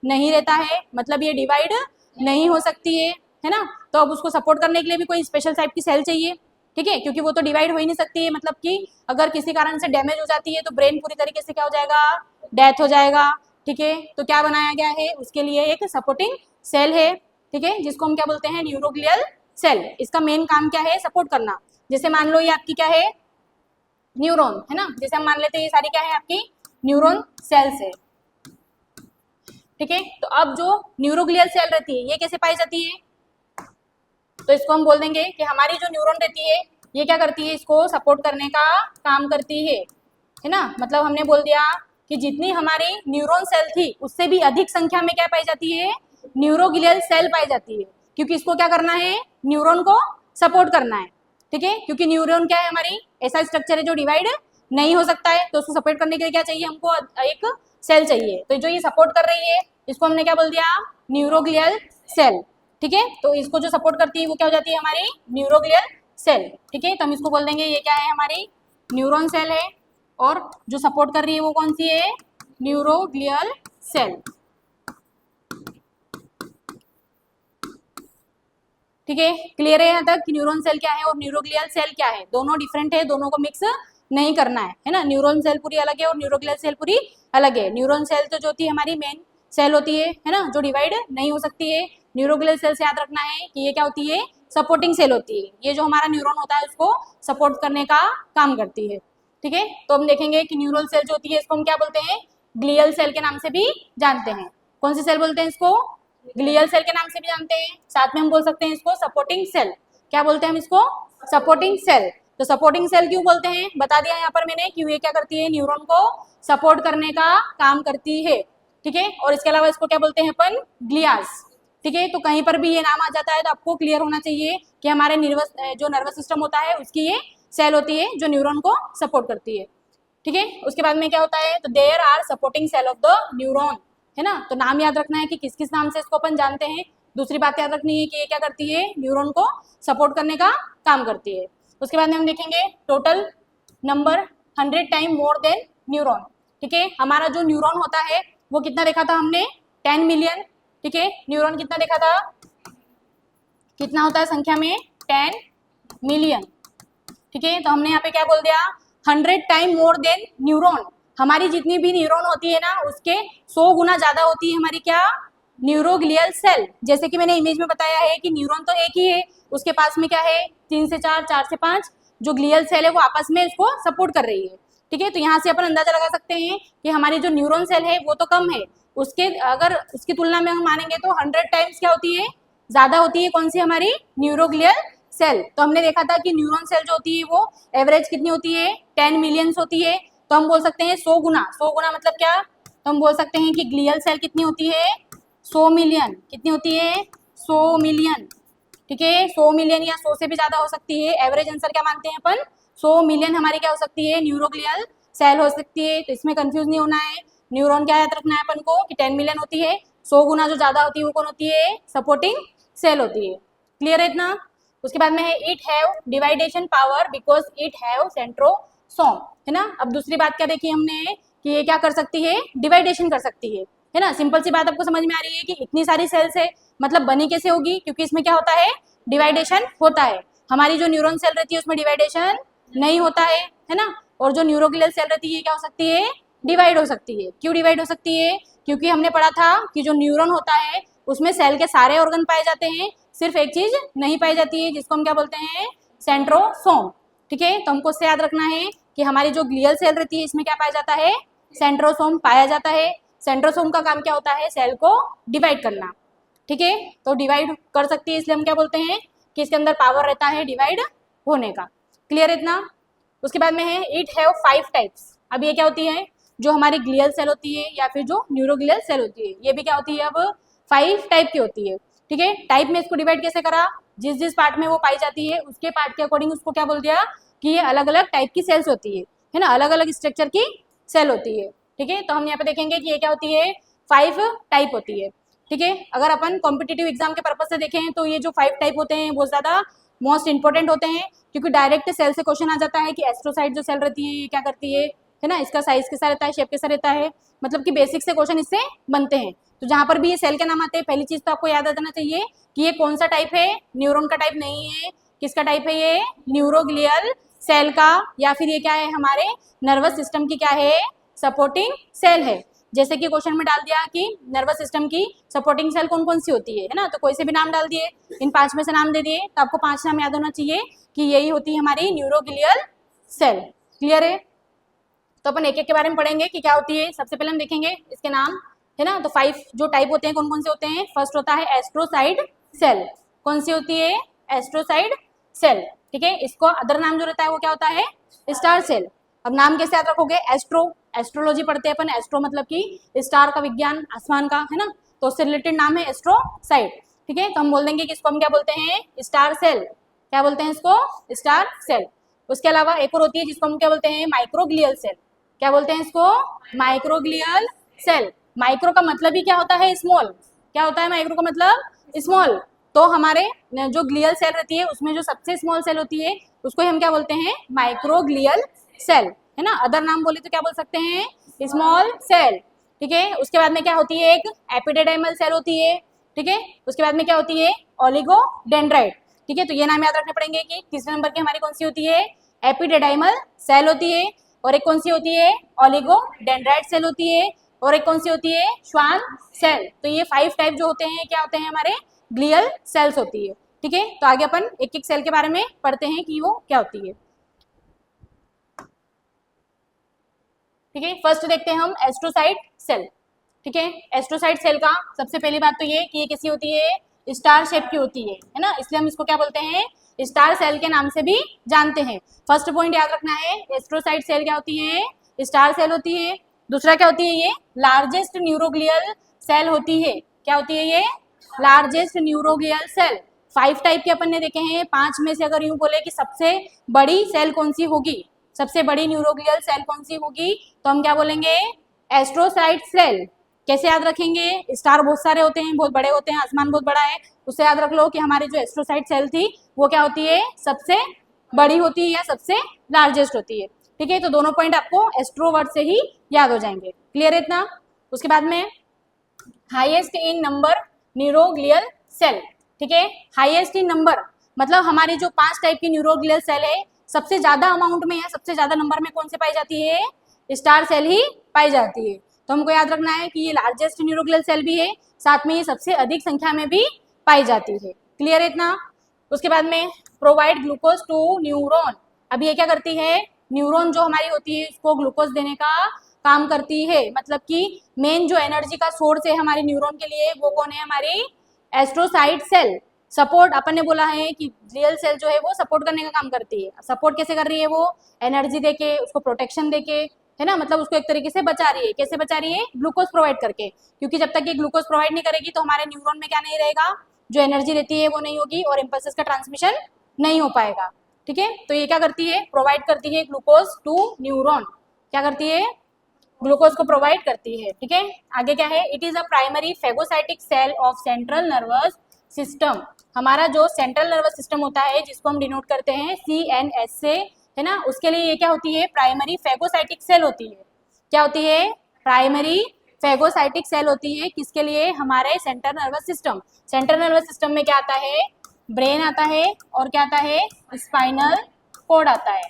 नहीं रहता है, मतलब ये डिवाइड नहीं हो सकती है ना। तो अब उसको सपोर्ट करने के लिए भी कोई स्पेशल टाइप की सेल चाहिए। ठीक है, क्योंकि वो तो डिवाइड हो ही नहीं सकती है, मतलब कि अगर किसी कारण से डैमेज हो जाती है तो ब्रेन पूरी तरीके से क्या हो जाएगा, डेथ हो जाएगा। ठीक है, तो क्या बनाया गया है, उसके लिए एक सपोर्टिंग सेल है। ठीक है, जिसको हम क्या बोलते हैं, न्यूरोग्लियल सेल। इसका मेन काम क्या है, सपोर्ट करना। जैसे मान लो ये आपकी क्या है, न्यूरॉन है ना, जैसे हम मान लेते हैं ये सारी क्या है आपकी न्यूरॉन सेल्स है। ठीक है, तो अब जो न्यूरोग्लियल सेल रहती है ये कैसे पाई जाती है, तो इसको हम बोल देंगे कि हमारी जो न्यूरॉन रहती है ये क्या करती है, इसको सपोर्ट करने का काम करती है ना। मतलब हमने बोल दिया कि जितनी हमारी न्यूरॉन सेल थी उससे भी अधिक संख्या में क्या पाई जाती है, न्यूरोग्लियल सेल पाई जाती है। क्योंकि इसको क्या करना है, न्यूरॉन को सपोर्ट करना है। ठीक है, क्योंकि न्यूरॉन क्या है, हमारी ऐसा स्ट्रक्चर है जो डिवाइड नहीं हो सकता है, तो उसको सपोर्ट करने के लिए क्या चाहिए, हमको एक सेल चाहिए। तो जो ये सपोर्ट कर रही है इसको हमने क्या बोल दिया, न्यूरोग्लियल सेल। ठीक है, तो इसको जो सपोर्ट करती है वो क्या हो जाती है, हमारी न्यूरोग्लियल सेल। ठीक है, तो हम इसको बोल देंगे ये क्या है, हमारी न्यूरॉन सेल है, और जो सपोर्ट कर रही है वो कौन सी है, न्यूरोग्लियल सेल। ठीक है, क्लियर है यहाँ तक कि न्यूरॉन सेल क्या है और न्यूरोग्लियल सेल क्या है, दोनों डिफरेंट है, दोनों को मिक्स नहीं करना है ना। न्यूरॉन सेल पूरी अलग है और न्यूरोग्लियल सेल पूरी अलग है। न्यूरॉन सेल तो जो होती है हमारी मेन सेल होती है ना, जो डिवाइड नहीं हो सकती है। न्यूरोग्लियल सेल से याद रखना है कि ये क्या होती है, सपोर्टिंग सेल होती है। ये जो हमारा न्यूरॉन होता है उसको सपोर्ट करने का काम करती है। ठीक है, तो हम देखेंगे कि न्यूरल सेल जो होती है इसको हम क्या बोलते हैं, ग्लियल सेल के नाम से भी जानते हैं। कौन सी सेल बोलते हैं इसको, ग्लियल सेल के नाम से भी जानते हैं। साथ में हम बोल सकते हैं इसको सपोर्टिंग सेल। क्या बोलते हैं हम इसको, सपोर्टिंग सेल। तो सपोर्टिंग सेल क्यों बोलते हैं, बता दिया यहाँ पर मैंने, क्यों ये क्या करती है, न्यूरॉन को सपोर्ट करने का काम करती है। ठीक है, और इसके अलावा इसको क्या बोलते हैं अपन, ग्लियास। ठीक है, तो कहीं पर भी ये नाम आ जाता है तो आपको क्लियर होना चाहिए कि हमारे जो नर्वस सिस्टम होता है उसकी ये सेल होती है जो न्यूरॉन को सपोर्ट करती है। ठीक है, उसके बाद में क्या होता है, तो there are supporting cell of the neuron, है ना। तो नाम याद रखना है कि किस किस नाम से इसको अपन जानते हैं। दूसरी बात याद रखनी है कि ये क्या करती है, न्यूरॉन को सपोर्ट करने का काम करती है। उसके बाद में हम देखेंगे total number 100 time more than neuron. ठीक है, हमारा जो न्यूरॉन होता है वो कितना देखा था हमने, 10 मिलियन। ठीक है, न्यूरॉन कितना देखा था, कितना होता है संख्या में, 10 मिलियन। ठीक है, तो हमने यहाँ पे क्या बोल दिया, 100 टाइम मोर देन न्यूरॉन। हमारी जितनी भी न्यूरॉन होती है ना उसके 100 गुना ज्यादा होती है हमारी क्या, न्यूरोग्लियल सेल। जैसे कि मैंने इमेज में बताया है कि न्यूरॉन तो एक ही है, उसके पास में क्या है 3 से 4, 4 से 5 जो ग्लियल सेल है वो आपस में इसको सपोर्ट कर रही है। ठीक है, तो यहाँ से अपन अंदाजा लगा सकते हैं कि हमारी जो न्यूरॉन सेल है वो तो कम है, उसके अगर उसकी तुलना में हम मानेंगे तो 100 टाइम्स क्या होती है, ज्यादा होती है। कौन सी, हमारी न्यूरोग्लियल सेल। तो हमने देखा था कि न्यूरॉन सेल जो होती है वो एवरेज कितनी होती है, 10 मिलियंस होती है। तो हम बोल सकते हैं 100 गुना। 100 गुना मतलब क्या, तो हम बोल सकते हैं कि ग्लियल सेल कितनी होती है, 100 मिलियन। कितनी होती है, 100 मिलियन। ठीक है, 100 मिलियन या 100 से भी ज्यादा हो सकती है। एवरेज आंसर क्या मानते हैं अपन, 100 मिलियन हमारी क्या हो सकती है, न्यूरोग्लियल सेल हो सकती है। तो इसमें कंफ्यूज नहीं होना है। न्यूरॉन क्या याद रखना है अपन को कि 10 मिलियन होती है, 100 गुना जो ज्यादा होती है वो कौन होती है, सपोर्टिंग सेल होती है। क्लियर है इतना। उसके बाद में है it have division power because it have centrosome, है ना। अब दूसरी बात क्या देखी हमने कि ये क्या कर सकती है, डिवाइडेशन कर सकती है ना। सिंपल सी बात आपको समझ में आ रही है कि इतनी सारी सेल्स है, मतलब बनी कैसे होगी, क्योंकि इसमें क्या होता है, डिवाइडेशन होता है। हमारी जो न्यूरॉन सेल रहती है उसमें डिवाइडेशन नहीं होता है ना। और जो न्यूरोग्लियल सेल रहती है क्या हो सकती है, डिवाइड हो सकती है। क्यों डिवाइड हो सकती है? क्योंकि हमने पढ़ा था कि जो न्यूरॉन होता है उसमें सेल के सारे ऑर्गन पाए जाते हैं, सिर्फ एक चीज नहीं पाई जाती है जिसको हम क्या बोलते हैं? सेंट्रोसोम। ठीक है, तो हमको उससे याद रखना है कि हमारी जो ग्लियल सेल रहती है इसमें क्या पाया जाता है? सेंट्रोसोम पाया जाता है। सेंट्रोसोम का काम क्या होता है? सेल को डिवाइड करना। ठीक है, तो डिवाइड कर सकती है, इसलिए हम क्या बोलते हैं कि इसके अंदर पावर रहता है डिवाइड होने का। क्लियर है इतना? उसके बाद में है इट हैव 5 टाइप्स। अब ये क्या होती है? जो हमारी ग्लियल सेल होती है या फिर जो न्यूरोग्लियल सेल होती है, ये भी क्या होती है? अब 5 टाइप की होती है। ठीक है, टाइप में इसको डिवाइड कैसे करा? जिस जिस पार्ट में वो पाई जाती है उसके पार्ट के अकॉर्डिंग उसको क्या बोल दिया कि ये अलग अलग टाइप की सेल्स होती है ना, अलग अलग स्ट्रक्चर की सेल होती है। ठीक है, तो हम यहाँ पे देखेंगे कि ये क्या होती है? 5 टाइप होती है। ठीक है, अगर अपन कॉम्पिटिटिव एग्जाम के पर्पज से देखें तो ये जो 5 टाइप होते हैं बहुत ज्यादा मोस्ट इंपॉर्टेंट होते हैं, क्योंकि डायरेक्ट सेल से क्वेश्चन आ जाता है कि एस्ट्रोसाइट जो सेल रहती है ये क्या करती है ना, इसका साइज कैसा रहता है, शेप कैसा रहता है, मतलब कि बेसिक से क्वेश्चन इससे बनते हैं। तो जहां पर भी ये सेल के नाम आते हैं पहली चीज तो आपको याद आ जाना चाहिए कि ये कौन सा टाइप है? न्यूरॉन का टाइप नहीं है। किसका टाइप है? ये न्यूरोग्लियल सेल का, या फिर ये क्या है? हमारे नर्वस सिस्टम की क्या है? सपोर्टिंग सेल है। जैसे कि क्वेश्चन में डाल दिया कि नर्वस सिस्टम की सपोर्टिंग सेल कौन कौन सी होती है ना, तो कोई से भी नाम डाल दिए, इन 5 में से नाम दे दिए, तो आपको 5 नाम याद होना चाहिए कि यही होती है हमारी न्यूरोग्लियल सेल। क्लियर है? तो अपन एक एक के बारे में पढ़ेंगे कि क्या होती है। सबसे पहले हम देखेंगे इसके नाम, है ना। तो 5 जो टाइप होते हैं कौन कौन से होते हैं? फर्स्ट होता है एस्ट्रोसाइड सेल। कौन सी होती है? एस्ट्रोसाइड सेल। ठीक है, इसको अदर नाम जो रहता है वो क्या होता है? Star cell. अब नाम कैसे याद रखोगे? एस्ट्रो, एस्ट्रोलॉजी पढ़ते हैं अपन, एस्ट्रो मतलब कि स्टार का विज्ञान, आसमान का, है ना, तो उससे रिलेटेड नाम है एस्ट्रोसाइड। ठीक है, तो हम बोल देंगे कि इसको हम क्या बोलते हैं? Star cell. क्या बोलते हैं इसको? Star cell. उसके अलावा एक और होती है जिसको हम क्या बोलते हैं? Microglial cell. क्या बोलते हैं इसको? Microglial cell. माइक्रो का मतलब ही क्या होता है? स्मॉल। क्या होता है माइक्रो का मतलब? स्मॉल। तो हमारे जो ग्लियल सेल रहती है उसमें जो सबसे स्मॉल सेल होती है उसको हम क्या बोलते हैं? माइक्रोग्लियल सेल, है ना। अदर नाम बोले तो क्या बोल सकते हैं? Small cell. ठीक है, उसके बाद में क्या होती है? एक एपिडेडाइमल सेल होती है। ठीक है, उसके बाद में क्या होती है? ओलिगोडेंड्राइट। ठीक है, तो ये नाम याद रखने पड़ेंगे कि तीसरे नंबर की हमारी कौन सी होती है? एपिडेडाइमल सेल होती है। और एक कौन सी होती है? ओलिगोडेंड्राइट सेल होती है। और एक कौन सी होती है? Schwann cell. तो ये 5 टाइप जो होते हैं क्या होते हैं? हमारे ग्लियल सेल्स होती है। ठीक है, तो आगे अपन एक एक सेल के बारे में पढ़ते हैं कि वो क्या होती है। ठीक है, फर्स्ट देखते हैं हम एस्ट्रोसाइट सेल। ठीक है, एस्ट्रोसाइट सेल का सबसे पहली बात तो ये कि ये कैसी होती है? स्टार शेप की होती है ना, इसलिए हम इसको क्या बोलते हैं? स्टार सेल के नाम से भी जानते हैं। फर्स्ट पॉइंट याद रखना है, एस्ट्रोसाइट सेल क्या होती है? स्टार सेल होती है। दूसरा क्या होती है? ये लार्जेस्ट न्यूरोग्लियल सेल होती है। क्या होती है ये? Largest neuroglial cell. 5 टाइप के अपन ने देखे हैं, 5 में से अगर यूं बोले कि सबसे बड़ी सेल कौन सी होगी, सबसे बड़ी न्यूरोग्लियल सेल कौन सी होगी, तो हम क्या बोलेंगे? Astrocyte cell. कैसे याद रखेंगे? स्टार बहुत सारे होते हैं, बहुत बड़े होते हैं, आसमान बहुत बड़ा है, उससे याद रख लो कि हमारी जो एस्ट्रोसाइट सेल थी वो क्या होती है? सबसे बड़ी होती है या सबसे लार्जेस्ट होती है। ठीक है, तो दोनों पॉइंट आपको एस्ट्रो वर्ड से ही याद हो जाएंगे। क्लियर है इतना? उसके बाद में highest in number neuroglial cell. ठीक है, हाईएस्ट इन नंबर मतलब हमारी जो 5 टाइप की न्यूरोग्लियल सेल है सबसे ज्यादा अमाउंट में या सबसे ज्यादा नंबर में कौन से पाई जाती है? स्टार सेल ही पाई जाती है। तो हमको याद रखना है कि ये लार्जेस्ट न्यूरोग्लियल सेल भी है, साथ में ये सबसे अधिक संख्या में भी पाई जाती है। क्लियर है इतना? उसके बाद में प्रोवाइड ग्लूकोज टू न्यूरॉन। अब ये क्या करती है? न्यूरॉन जो हमारी होती है उसको ग्लूकोज देने का काम करती है, मतलब कि मेन जो एनर्जी का सोर्स है हमारे न्यूरॉन के लिए वो कौन है? हमारी एस्ट्रोसाइट सेल। सपोर्ट अपन ने बोला है कि ग्लियल सेल जो है वो सपोर्ट करने का काम करती है। सपोर्ट कैसे कर रही है? वो एनर्जी देके, उसको प्रोटेक्शन देके, है ना, मतलब उसको एक तरीके से बचा रही है। कैसे बचा रही है? ग्लूकोज प्रोवाइड करके, क्योंकि जब तक ये ग्लूकोज प्रोवाइड नहीं करेगी तो हमारे न्यूरॉन में क्या नहीं रहेगा? जो एनर्जी रहती है वो नहीं होगी और इम्पल्सेस का ट्रांसमिशन नहीं हो पाएगा। ठीक है, तो ये क्या करती है? प्रोवाइड करती है ग्लूकोज टू न्यूरॉन। क्या करती है? ग्लूकोज को प्रोवाइड करती है। ठीक है, आगे क्या है? It is a primary phagocytic cell of central nervous system. हमारा जो सेंट्रल नर्वस सिस्टम होता है जिसको हम डिनोट करते हैं CNS से, है ना, उसके लिए ये क्या होती है? प्राइमरी फेगोसाइटिक सेल होती है। क्या होती है? प्राइमरी फेगोसाइटिक सेल होती है। किसके लिए? हमारे central nervous system. Central nervous system में क्या आता है? ब्रेन आता है और क्या आता है? स्पाइनल कॉर्ड आता है।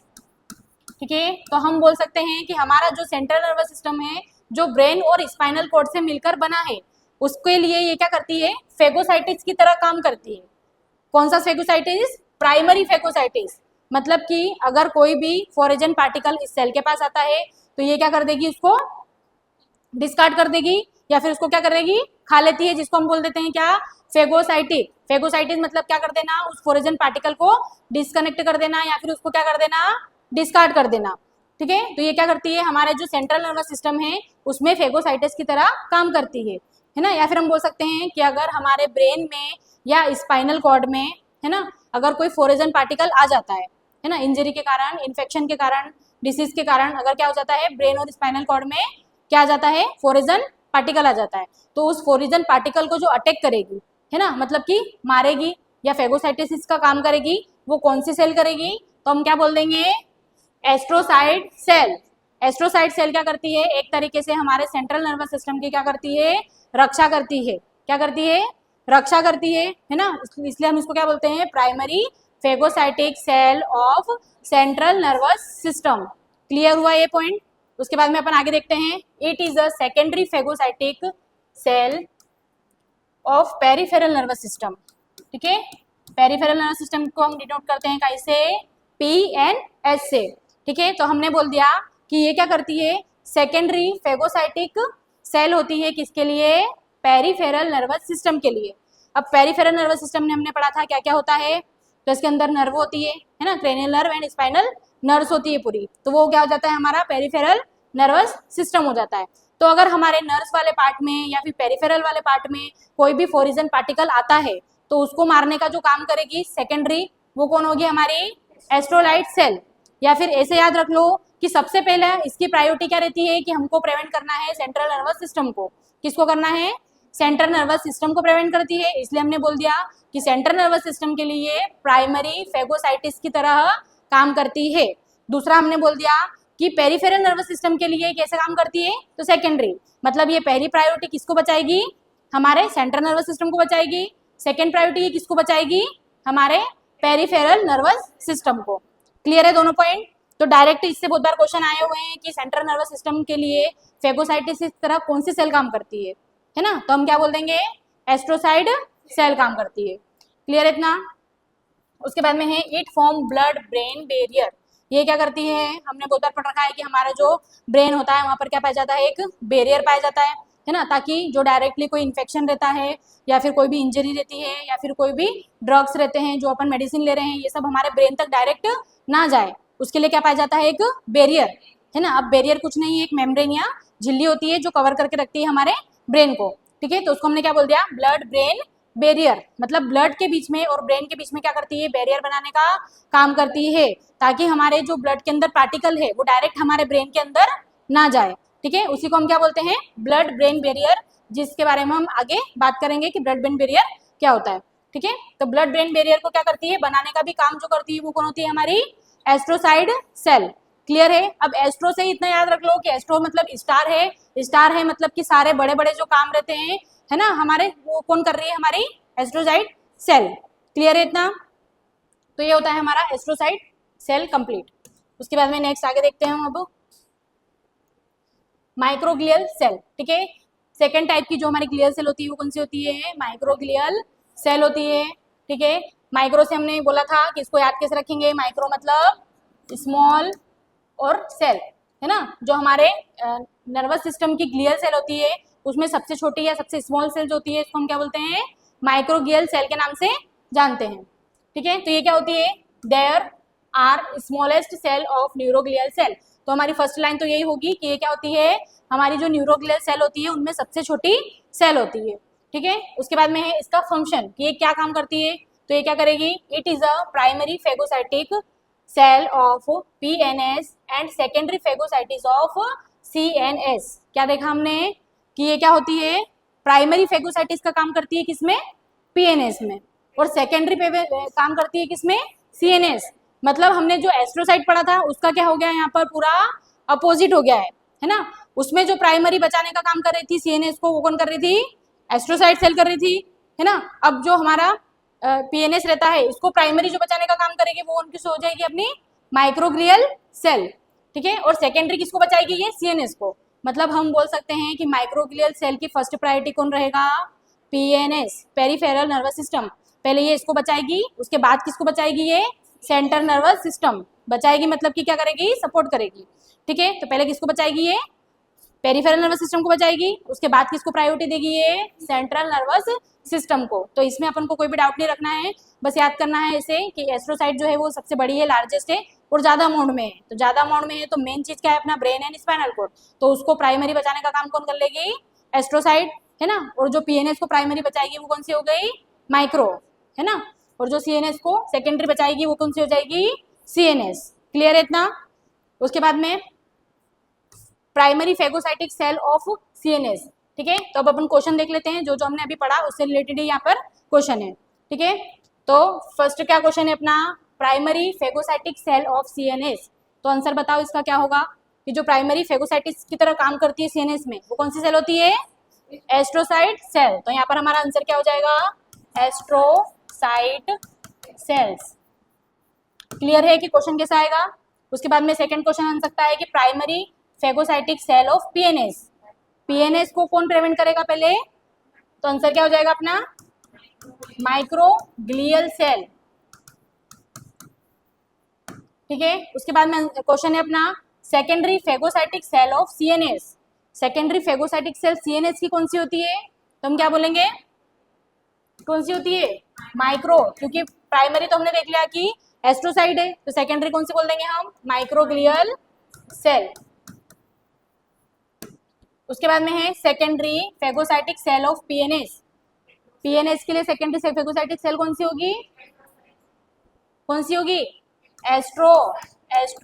ठीक है, तो हम बोल सकते हैं कि हमारा जो सेंट्रल नर्वस सिस्टम है जो ब्रेन और स्पाइनल कॉर्ड से मिलकर बना है, उसके लिए ये क्या करती है, फेगोसाइटिस की तरह काम करती है। कौन सा फेगोसाइटिस? प्राइमरी फेगोसाइटिस। मतलब कि अगर कोई भी फॉरेजन पार्टिकल इस सेल के पास आता है तो ये क्या कर देगी, उसको डिस्कार्ड कर देगी या फिर उसको क्या कर देगी, खा लेती है, जिसको हम बोल देते हैं क्या, फेगोसाइटिस। फेगोसाइटिस मतलब क्या कर देना, उस फॉरेजन पार्टिकल को डिस्कनेक्ट कर देना या फिर उसको क्या कर देना, डिस्कार्ड कर देना। ठीक है, तो ये क्या करती है, हमारे जो सेंट्रल नर्वस सिस्टम है उसमें फेगोसाइटिस की तरह काम करती है ना। या फिर हम बोल सकते हैं कि अगर हमारे ब्रेन में या स्पाइनल कॉर्ड में, है ना, अगर कोई फॉरेजन पार्टिकल आ जाता है ना, इंजरी के कारण, इन्फेक्शन के कारण, डिसीज के कारण अगर क्या हो जाता है, ब्रेन और स्पाइनल कॉर्ड में क्या आ जाता है, फॉरेजन पार्टिकल आ जाता है, तो उस फॉरेजन पार्टिकल को जो अटैक करेगी, है ना, मतलब कि मारेगी या फेगोसाइटिस इसका काम करेगी, वो कौन सी सेल करेगी, तो हम क्या बोल देंगे, एस्ट्रोसाइट सेल। एस्ट्रोसाइट सेल क्या करती है, एक तरीके से हमारे सेंट्रल नर्वस सिस्टम की क्या करती है, रक्षा करती है। क्या करती है, रक्षा करती है ना, इसलिए हम इसको क्या बोलते हैं, primary phagocytic cell of central nervous system. Clear हुआ ये पॉइंट? उसके बाद में अपन आगे देखते हैं, it is a secondary phagocytic cell of peripheral nervous system. ठीक है, पेरिफेरल नर्वस सिस्टम को हम डिनोट करते हैं कैसे, PNS से। ठीक है, तो हमने बोल दिया कि ये क्या करती है, सेकेंडरी फेगोसाइटिक सेल होती है, किसके लिए, पेरिफेरल नर्वस सिस्टम के लिए। अब पेरिफेरल नर्वस सिस्टम में हमने पढ़ा था क्या क्या होता है, तो इसके अंदर नर्व होती है ना, cranial nerve and spinal nerves होती है पूरी, तो वो क्या हो जाता है, हमारा पेरिफेरल नर्वस सिस्टम हो जाता है। तो अगर हमारे नर्व्स वाले पार्ट में या फिर पेरिफेरल वाले पार्ट में कोई भी फॉरेजन पार्टिकल आता है तो उसको मारने का जो काम करेगी सेकेंडरी, वो कौन होगी, हमारी एस्ट्रोलाइट सेल। या फिर ऐसे याद रख लो कि सबसे पहले इसकी प्रायोरिटी क्या रहती है कि हमको प्रिवेंट करना है सेंट्रल नर्वस सिस्टम को। किसको करना है, सेंट्रल नर्वस सिस्टम को प्रिवेंट करती है, इसलिए हमने बोल दिया कि सेंट्रल नर्वस सिस्टम के लिए प्राइमरी फेगोसाइटिस की तरह काम करती है। दूसरा हमने बोल दिया कि पेरिफेरल नर्वस सिस्टम के लिए कैसे काम करती है, तो सेकेंडरी, मतलब ये पहली प्रायोरिटी किसको बचाएगी, हमारे सेंट्रल नर्वस सिस्टम को बचाएगी। सेकेंड प्रायोरिटी ये किसको बचाएगी, हमारे पेरिफेरल नर्वस सिस्टम को। क्लियर है दोनों पॉइंट? तो डायरेक्ट इससे बहुत बार क्वेश्चन आए हुए हैं कि सेंट्रल नर्वस सिस्टम के लिए फेगोसाइटिस इस तरह कौन सी सेल काम करती है ना, तो हम क्या बोल देंगे, एस्ट्रोसाइड सेल काम करती है। क्लियर है इतना? उसके बाद में है, it form blood brain barrier. ये क्या करती है, हमने बहुत बार पढ़ रखा है कि हमारा जो ब्रेन होता है वहां पर क्या पाया जाता है, एक बैरियर पाया जाता है ना, ताकि जो डायरेक्टली कोई इन्फेक्शन रहता है या फिर कोई भी इंजरी रहती है या फिर कोई भी ड्रग्स रहते हैं जो अपन मेडिसिन ले रहे हैं, ये सब हमारे ब्रेन तक डायरेक्ट ना जाए, उसके लिए क्या पाया जाता है, एक बैरियर, है ना। अब बैरियर कुछ नहीं है, एक मेम्ब्रेन या झिल्ली होती है जो कवर करके रखती है हमारे ब्रेन को। ठीक है, तो उसको हमने क्या बोल दिया, ब्लड ब्रेन बैरियर। मतलब ब्लड के बीच में और ब्रेन के बीच में क्या करती है, बैरियर बनाने का काम करती है, ताकि हमारे जो ब्लड के अंदर पार्टिकल है वो डायरेक्ट हमारे ब्रेन के अंदर ना जाए। ठीक है, उसी को हम क्या बोलते हैं, ब्लड ब्रेन बैरियर, जिसके बारे में हम आगे बात करेंगे कि ब्लड ब्रेन बैरियर क्या होता है। ठीक है, तो ब्लड ब्रेन बैरियर को क्या करती है, बनाने का भी काम जो करती है वो कौन होती है, हमारी एस्ट्रोसाइड सेल। क्लियर है? अब एस्ट्रो से इतना याद रख लो कि एस्ट्रो मतलब स्टार है, स्टार है मतलब कि सारे बड़े बड़े जो काम रहते हैं, है ना, हमारे, वो कौन कर रही है, हमारी एस्ट्रोसाइड सेल। क्लियर है इतना? तो ये होता है हमारा एस्ट्रोसाइड सेल कंप्लीट। उसके बाद में नेक्स्ट आगे देखते हैं हम अब माइक्रोग्लियल सेल। ठीक है, सेकेंड टाइप की जो हमारी ग्लियल सेल होती है वो कौन सी होती है, माइक्रोग्लियल सेल होती है। ठीक है, माइक्रो से हमने बोला था कि इसको याद कैसे रखेंगे, माइक्रो मतलब स्मॉल और सेल, है ना, जो हमारे नर्वस सिस्टम की ग्लियल सेल होती है उसमें सबसे छोटी या सबसे स्मॉल सेल जो होती है इसको हम क्या बोलते हैं, माइक्रोग्लियल सेल के नाम से जानते हैं। ठीक है, तो ये क्या होती है, there are smallest cell of neuroglial cell. तो हमारी फर्स्ट लाइन तो यही होगी कि ये क्या होती है, हमारी जो न्यूरोग्लियल सेल होती है उनमें सबसे छोटी सेल होती है। ठीक है, उसके बाद में है इसका फंक्शन कि ये क्या काम करती है, तो ये क्या करेगी, it is a primary phagocytic cell of PNS and secondary phagocytes of CNS। क्या देखा हमने कि ये क्या होती है, प्राइमरी फेगोसाइटिस का काम करती है किसमें, PNS में, और सेकेंडरी काम करती है किसमें, CNS। मतलब हमने जो एस्ट्रोसाइट पढ़ा था उसका क्या हो गया, यहाँ पर पूरा अपोजिट हो गया है ना। उसमें जो प्राइमरी बचाने का काम कर रही थी CNS को, वो कौन कर रही थी, एस्ट्रोसाइट सेल कर रही थी, है ना। अब जो हमारा PNS रहता है इसको प्राइमरी जो बचाने का काम करेगी वो उनकी हो जाएगी अपनी माइक्रोग्लियल सेल। ठीक है, और सेकेंडरी किसको बचाएगी, ये सीएनएस को। मतलब हम बोल सकते हैं कि माइक्रोग्लियल सेल की फर्स्ट प्रायोरिटी कौन रहेगा, पीएनएस, पेरिफेरल नर्वस सिस्टम। पहले ये इसको बचाएगी, उसके बाद किसको बचाएगी, ये सेंट्रल नर्वस सिस्टम बचाएगी, मतलब कि क्या करेगी, सपोर्ट करेगी। ठीक है, तो पहले किसको बचाएगी, ये पेरिफेरल नर्वस सिस्टम को बचाएगी, उसके बाद किसको प्रायोरिटी देगी, ये सेंट्रल नर्वस सिस्टम को। तो इसमें अपन को कोई भी डाउट नहीं रखना है, बस याद करना है इसे कि एस्ट्रोसाइट जो है वो सबसे बड़ी है, लार्जेस्ट है और ज्यादा अमाउंट में है। तो ज्यादा अमाउंट में है तो मेन चीज क्या है, अपना ब्रेन एंड स्पाइनल कोड। तो उसको प्राइमरी बचाने का काम कौन कर लेगी, एस्ट्रोसाइट, है ना। और जो पीएनएस को प्राइमरी बचाएगी वो कौन सी हो गई, माइक्रो, है ना। और जो सीएनएस को सेकेंडरी बचाएगी वो कौन सी हो जाएगी, सीएनएस। क्लियर है इतना। उसके बाद में primary phagocytic cell of CNS. ठीक है, तो अब अपन क्वेश्चन देख लेते हैं, जो जो हमने अभी पढ़ा उससे रिलेटेड ही यहाँ पर क्वेश्चन है। ठीक है, तो फर्स्ट क्या क्वेश्चन है अपना, primary phagocytic cell of CNS. तो आंसर बताओ इसका क्या होगा, कि जो प्राइमरी फेगोसाइटिस की तरह काम करती है सीएनएस में, वो कौन सी सेल होती है, एस्ट्रोसाइट सेल। तो यहाँ पर हमारा आंसर क्या हो जाएगा, एस्ट्रोसाइट सेल्स। क्लियर है कि क्वेश्चन कैसा आएगा। उसके बाद में सेकंड क्वेश्चन आ सकता है कि primary phagocytic cell of PNS. PNS को कौन प्रिवेंट करेगा पहले, तो आंसर क्या हो जाएगा अपना, माइक्रोग्लियल सेल। ठीक है, उसके बाद में क्वेश्चन है अपना secondary phagocytic cell of CNS. Secondary phagocytic cell CNS की कौन सी होती है, तो हम क्या बोलेंगे, कौन सी होती है, माइक्रो, क्योंकि प्राइमरी तो हमने देख लिया कि एस्ट्रोसाइट है, तो सेकेंडरी कौन सी बोल देंगे हम, माइक्रोग्लियल सेल। उसके बाद में है secondary phagocytic cell of PNS. PNS के लिए सेकेंडरी फेगोसाइटिक सेल कौन सी होगी, कौन सी होगी, एस्ट्रोसाइट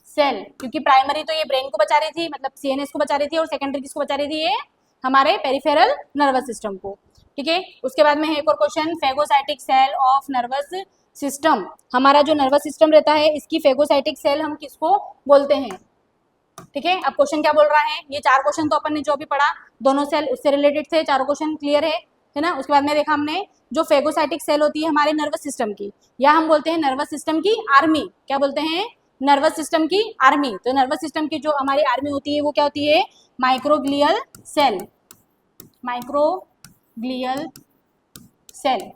सेल, क्योंकि प्राइमरी तो ये ब्रेन को बचा रही थी, मतलब सीएनएस को बचा रही थी, और सेकेंडरी किसको बचा रही थी, ये हमारे पेरिफेरल नर्वस सिस्टम को। ठीक है, उसके बाद में है एक और question, phagocytic cell of nervous system. हमारा जो नर्वस सिस्टम रहता है इसकी फेगोसाइटिक सेल हम किसको बोलते हैं। ठीक है, अब क्वेश्चन क्या बोल रहा है, ये चार क्वेश्चन तो अपन ने जो भी पढ़ा दोनों सेल उससे रिलेटेड थे, चारों क्वेश्चन क्लियर है ना। उसके बाद में देखा हमने जो फेगोसाइटिक सेल होती है हमारे नर्वस सिस्टम की, या हम बोलते हैं नर्वस सिस्टम की आर्मी। क्या बोलते हैं, नर्वस सिस्टम की आर्मी। तो नर्वस सिस्टम की जो हमारी आर्मी होती है वो क्या होती है, माइक्रोग्लियल सेल, माइक्रोग्लियल सेल।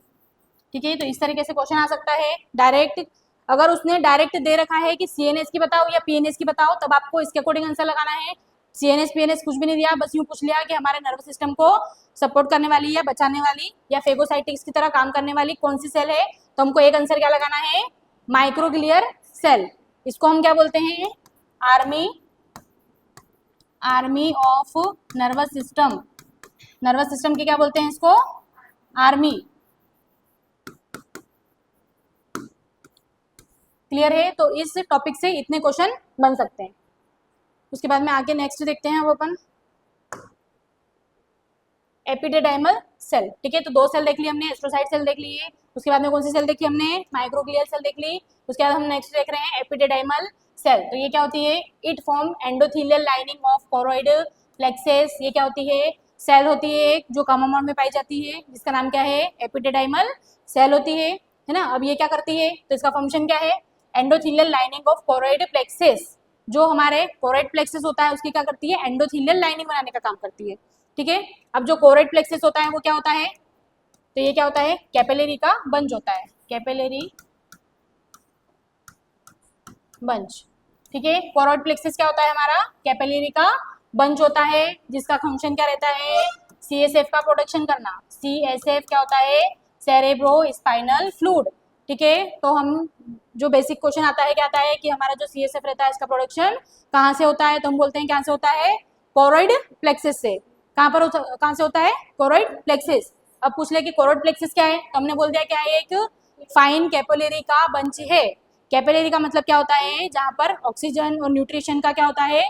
ठीक है, तो इस तरीके से क्वेश्चन आ सकता है डायरेक्ट। अगर उसने डायरेक्ट दे रखा है कि सीएनएस की बताओ या पीएनएस की बताओ, तब आपको इसके अकॉर्डिंग आंसर लगाना है। सीएनएस पीएनएस कुछ भी नहीं दिया, बस यूं पूछ लिया कि हमारे नर्वस सिस्टम को सपोर्ट करने वाली या बचाने वाली या फेगोसाइटिक्स की तरह काम करने वाली कौन सी सेल है, तो हमको एक आंसर क्या लगाना है, माइक्रोग्लियल सेल। इसको हम क्या बोलते हैं, army of nervous system. Nervous system की क्या बोलते हैं इसको, आर्मी। क्लियर है, तो इस टॉपिक से इतने क्वेश्चन बन सकते हैं। उसके बाद में आगे नेक्स्ट देखते हैं अब अपन एपिडेडाइमल सेल। ठीक है, तो दो सेल देख ली हमने, एस्ट्रोसाइट सेल देख ली है। उसके बाद में कौन सी सेल देखी हमने, माइक्रोग्लियल सेल देख ली। उसके बाद हम नेक्स्ट देख रहे हैं एपिडेडाइमल सेल। तो ये क्या होती है, it form endothelial lining of choroid plexuses. ये क्या होती है, सेल होती है एक जो कम अमाउंट में पाई जाती है, जिसका नाम क्या है, एपिडेडाइमल सेल होती है ना। अब ये क्या करती है, तो इसका फंक्शन क्या है, endothelial lining of choroid plexuses. जो हमारे कोरोइड प्लेक्सेस होता है उसकी क्या करती है, एंडोथेलियल लाइनिंग बनाने का काम करती है। ठीक है, अब जो कोरोइड प्लेक्सेस होता है वो क्या होता है, तो ये क्या होता है, कैपिलरी का बंच होता है, कैपिलरी बंच। ठीक है, कोरोइड प्लेक्सेस क्या होता है हमारा, कैपिलरी का बंच होता है, जिसका फंक्शन क्या रहता है, सीएसएफ का प्रोडक्शन करना। सीएसएफ क्या होता है, सेरेब्रो स्पाइनल फ्लूइड। ठीक है, तो हम जो बेसिक क्वेश्चन आता है क्या आता है कि हमारा जो सीएसएफ रहता है इसका प्रोडक्शन कहाँ से होता है, तो हम बोलते हैं कहाँ से होता है, कोरोइड प्लेक्सेस से। कहाँ से होता है, कोरोइड प्लेक्सेस। अब पूछ ले कि कोरोइड प्लेक्सेस क्या है, तो हमने बोल दिया क्या है, एक फाइन कैपिलरी का बंच है। कैपिलरी का मतलब क्या होता है, जहाँ पर ऑक्सीजन और न्यूट्रिशन का क्या होता है,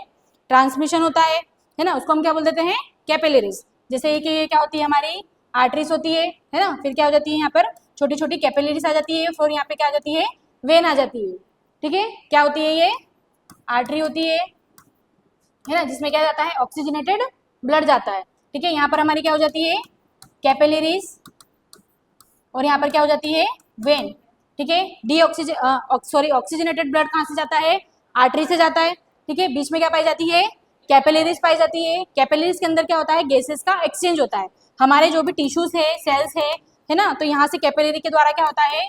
ट्रांसमिशन होता है ना, उसको हम क्या बोल देते हैं, कैपिलरीज। जैसे कि ये क्या होती है, हमारी आर्टरीज होती है ना, फिर क्या हो जाती है, यहाँ पर छोटी छोटी कैपिलरीज आ जाती है, फिर यहाँ पे क्या आ जाती है, वेन आ जाती है। ठीक है, क्या होती है, ये आर्टरी होती है ना, जिसमें क्या जाता है, ऑक्सीजनेटेड ब्लड जाता है। ठीक है, यहाँ पर हमारी क्या हो जाती है, कैपिलरीज, और यहाँ पर क्या हो जाती है, वेन। ठीक है। ऑक्सीजनेटेड ब्लड कहाँ से जाता है, आर्टरी से जाता है, ठीक है। बीच में क्या पाई जाती है, कैपिलरीज पाई जाती है। कैपिलरीज के अंदर क्या होता है, गैसेस का एक्सचेंज होता है। हमारे जो भी टिश्यूज है, सेल्स है ना, तो यहाँ से कैपिलरी के द्वारा क्या होता है,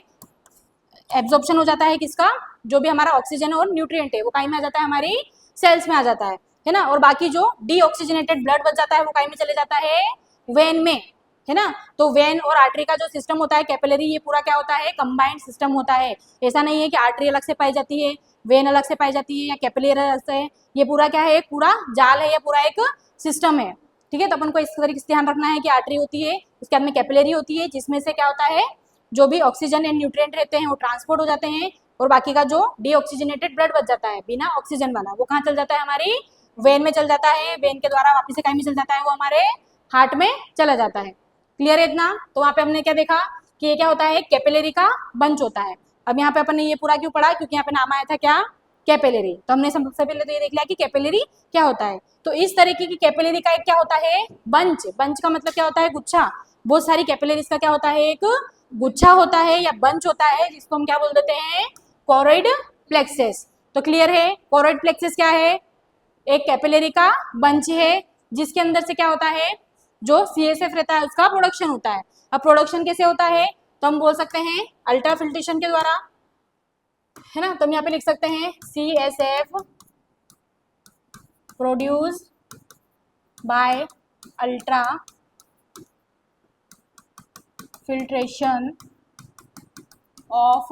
एब्जॉर्प्शन हो जाता है किसका, जो भी हमारा ऑक्सीजन और न्यूट्रिएंट है वो काई में आ जाता है, हमारी सेल्स में आ जाता है ना। और बाकी जो डीऑक्सीजनेटेड ब्लड बच जाता है वो काई में चले जाता है, वेन में, है ना। तो वेन और आर्टरी का जो सिस्टम होता है कैपिलरी, ये पूरा क्या होता है, कंबाइंड सिस्टम होता है। ऐसा नहीं है कि आर्टरी अलग से पाई जाती है, वेन अलग से पाई जाती है या कैपिलरी अलग से है। ये पूरा क्या है, पूरा जाल है, या पूरा एक सिस्टम है, ठीक है। तो अपन को इस तरीके से ध्यान रखना है कि आर्टरी होती है, उसके बाद में कैपिलरी होती है, जिसमें से क्या होता है, जो भी ऑक्सीजन एंड न्यूट्रिएंट रहते हैं वो ट्रांसपोर्ट हो जाते हैं, और बाकी का जो डीऑक्सीजनेटेड ब्लड बच जाता है बिना ऑक्सीजन वाला, वो कहाँ चल जाता है, हमारी वेन में चल जाता है। वेन के द्वारा वापस से कहीं में चल जाता है, वो हमारे हार्ट में चला जाता है। क्लियर है इतना। तो वहाँ पे हमने क्या देखा कि ये क्या होता है, कैपिलरी का बंच होता है। अब यहाँ पे अपन ने ये पूरा क्यों पढ़ा, क्योंकि यहाँ पे नाम आया था क्या, कैपिलरी। तो हमने सबसे पहले तो ये देख लिया कि कैपिलरी क्या होता है। तो इस तरीके की कैपिलरी का एक क्या होता है, बंच। बंच का मतलब क्या होता है, गुच्छा। बहुत सारी कैपिलरीज का क्या होता है, एक गुच्छा होता है या बंच होता है, जिसको हम क्या बोल देते हैं, कोरोइड प्लेक्सेस। तो क्लियर है, कोरोइड प्लेक्सेस क्या है, एक कैपिलरी का बंच है, जिसके अंदर से क्या होता है, जो CSF रहता है उसका प्रोडक्शन होता है। अब प्रोडक्शन कैसे होता है, तो हम बोल सकते हैं अल्ट्रा फिल्ट्रेशन के द्वारा, है ना। तो हम यहाँ पे लिख सकते हैं CSF produce by ultra filtration of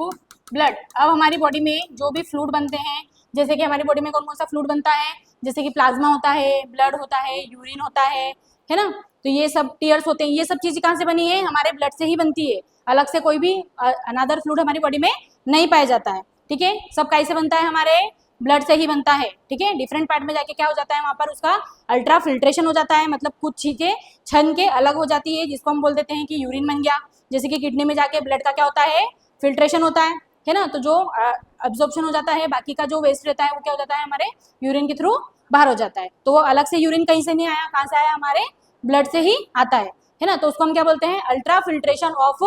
blood. अब हमारी बॉडी में जो भी फ्लूइड बनते हैं, जैसे कि हमारी बॉडी में कौन कौन सा फ्लूइड बनता है, जैसे कि प्लाज्मा होता है, ब्लड होता है, यूरिन होता है ना। तो ये सब टीयर्स होते हैं, ये सब चीजें कहाँ से बनी है, हमारे ब्लड से ही बनती है। अलग से कोई भी अनदर फ्लूइड हमारी बॉडी में नहीं पाया जाता है, ठीक है। सब कैसे बनता है, हमारे ब्लड से ही बनता है, ठीक है। डिफरेंट पार्ट में जाके क्या हो जाता है, वहां पर उसका अल्ट्रा फिल्ट्रेशन हो जाता है, मतलब कुछ चीजें छन के अलग हो जाती है, जिसको हम बोल देते हैं कि यूरिन बन गया। जैसे कि किडनी में जाके ब्लड का क्या होता है, फिल्ट्रेशन होता है ना। तो जो अब्जॉर्प्शन हो जाता है, बाकी का जो वेस्ट रहता है वो क्या हो जाता है, हमारे यूरिन के थ्रू बाहर हो जाता है। तो वो अलग से यूरिन कहीं से नहीं आया, कहाँ से आया, हमारे ब्लड से ही आता है ना। तो उसको हम क्या बोलते हैं, अल्ट्रा फिल्ट्रेशन ऑफ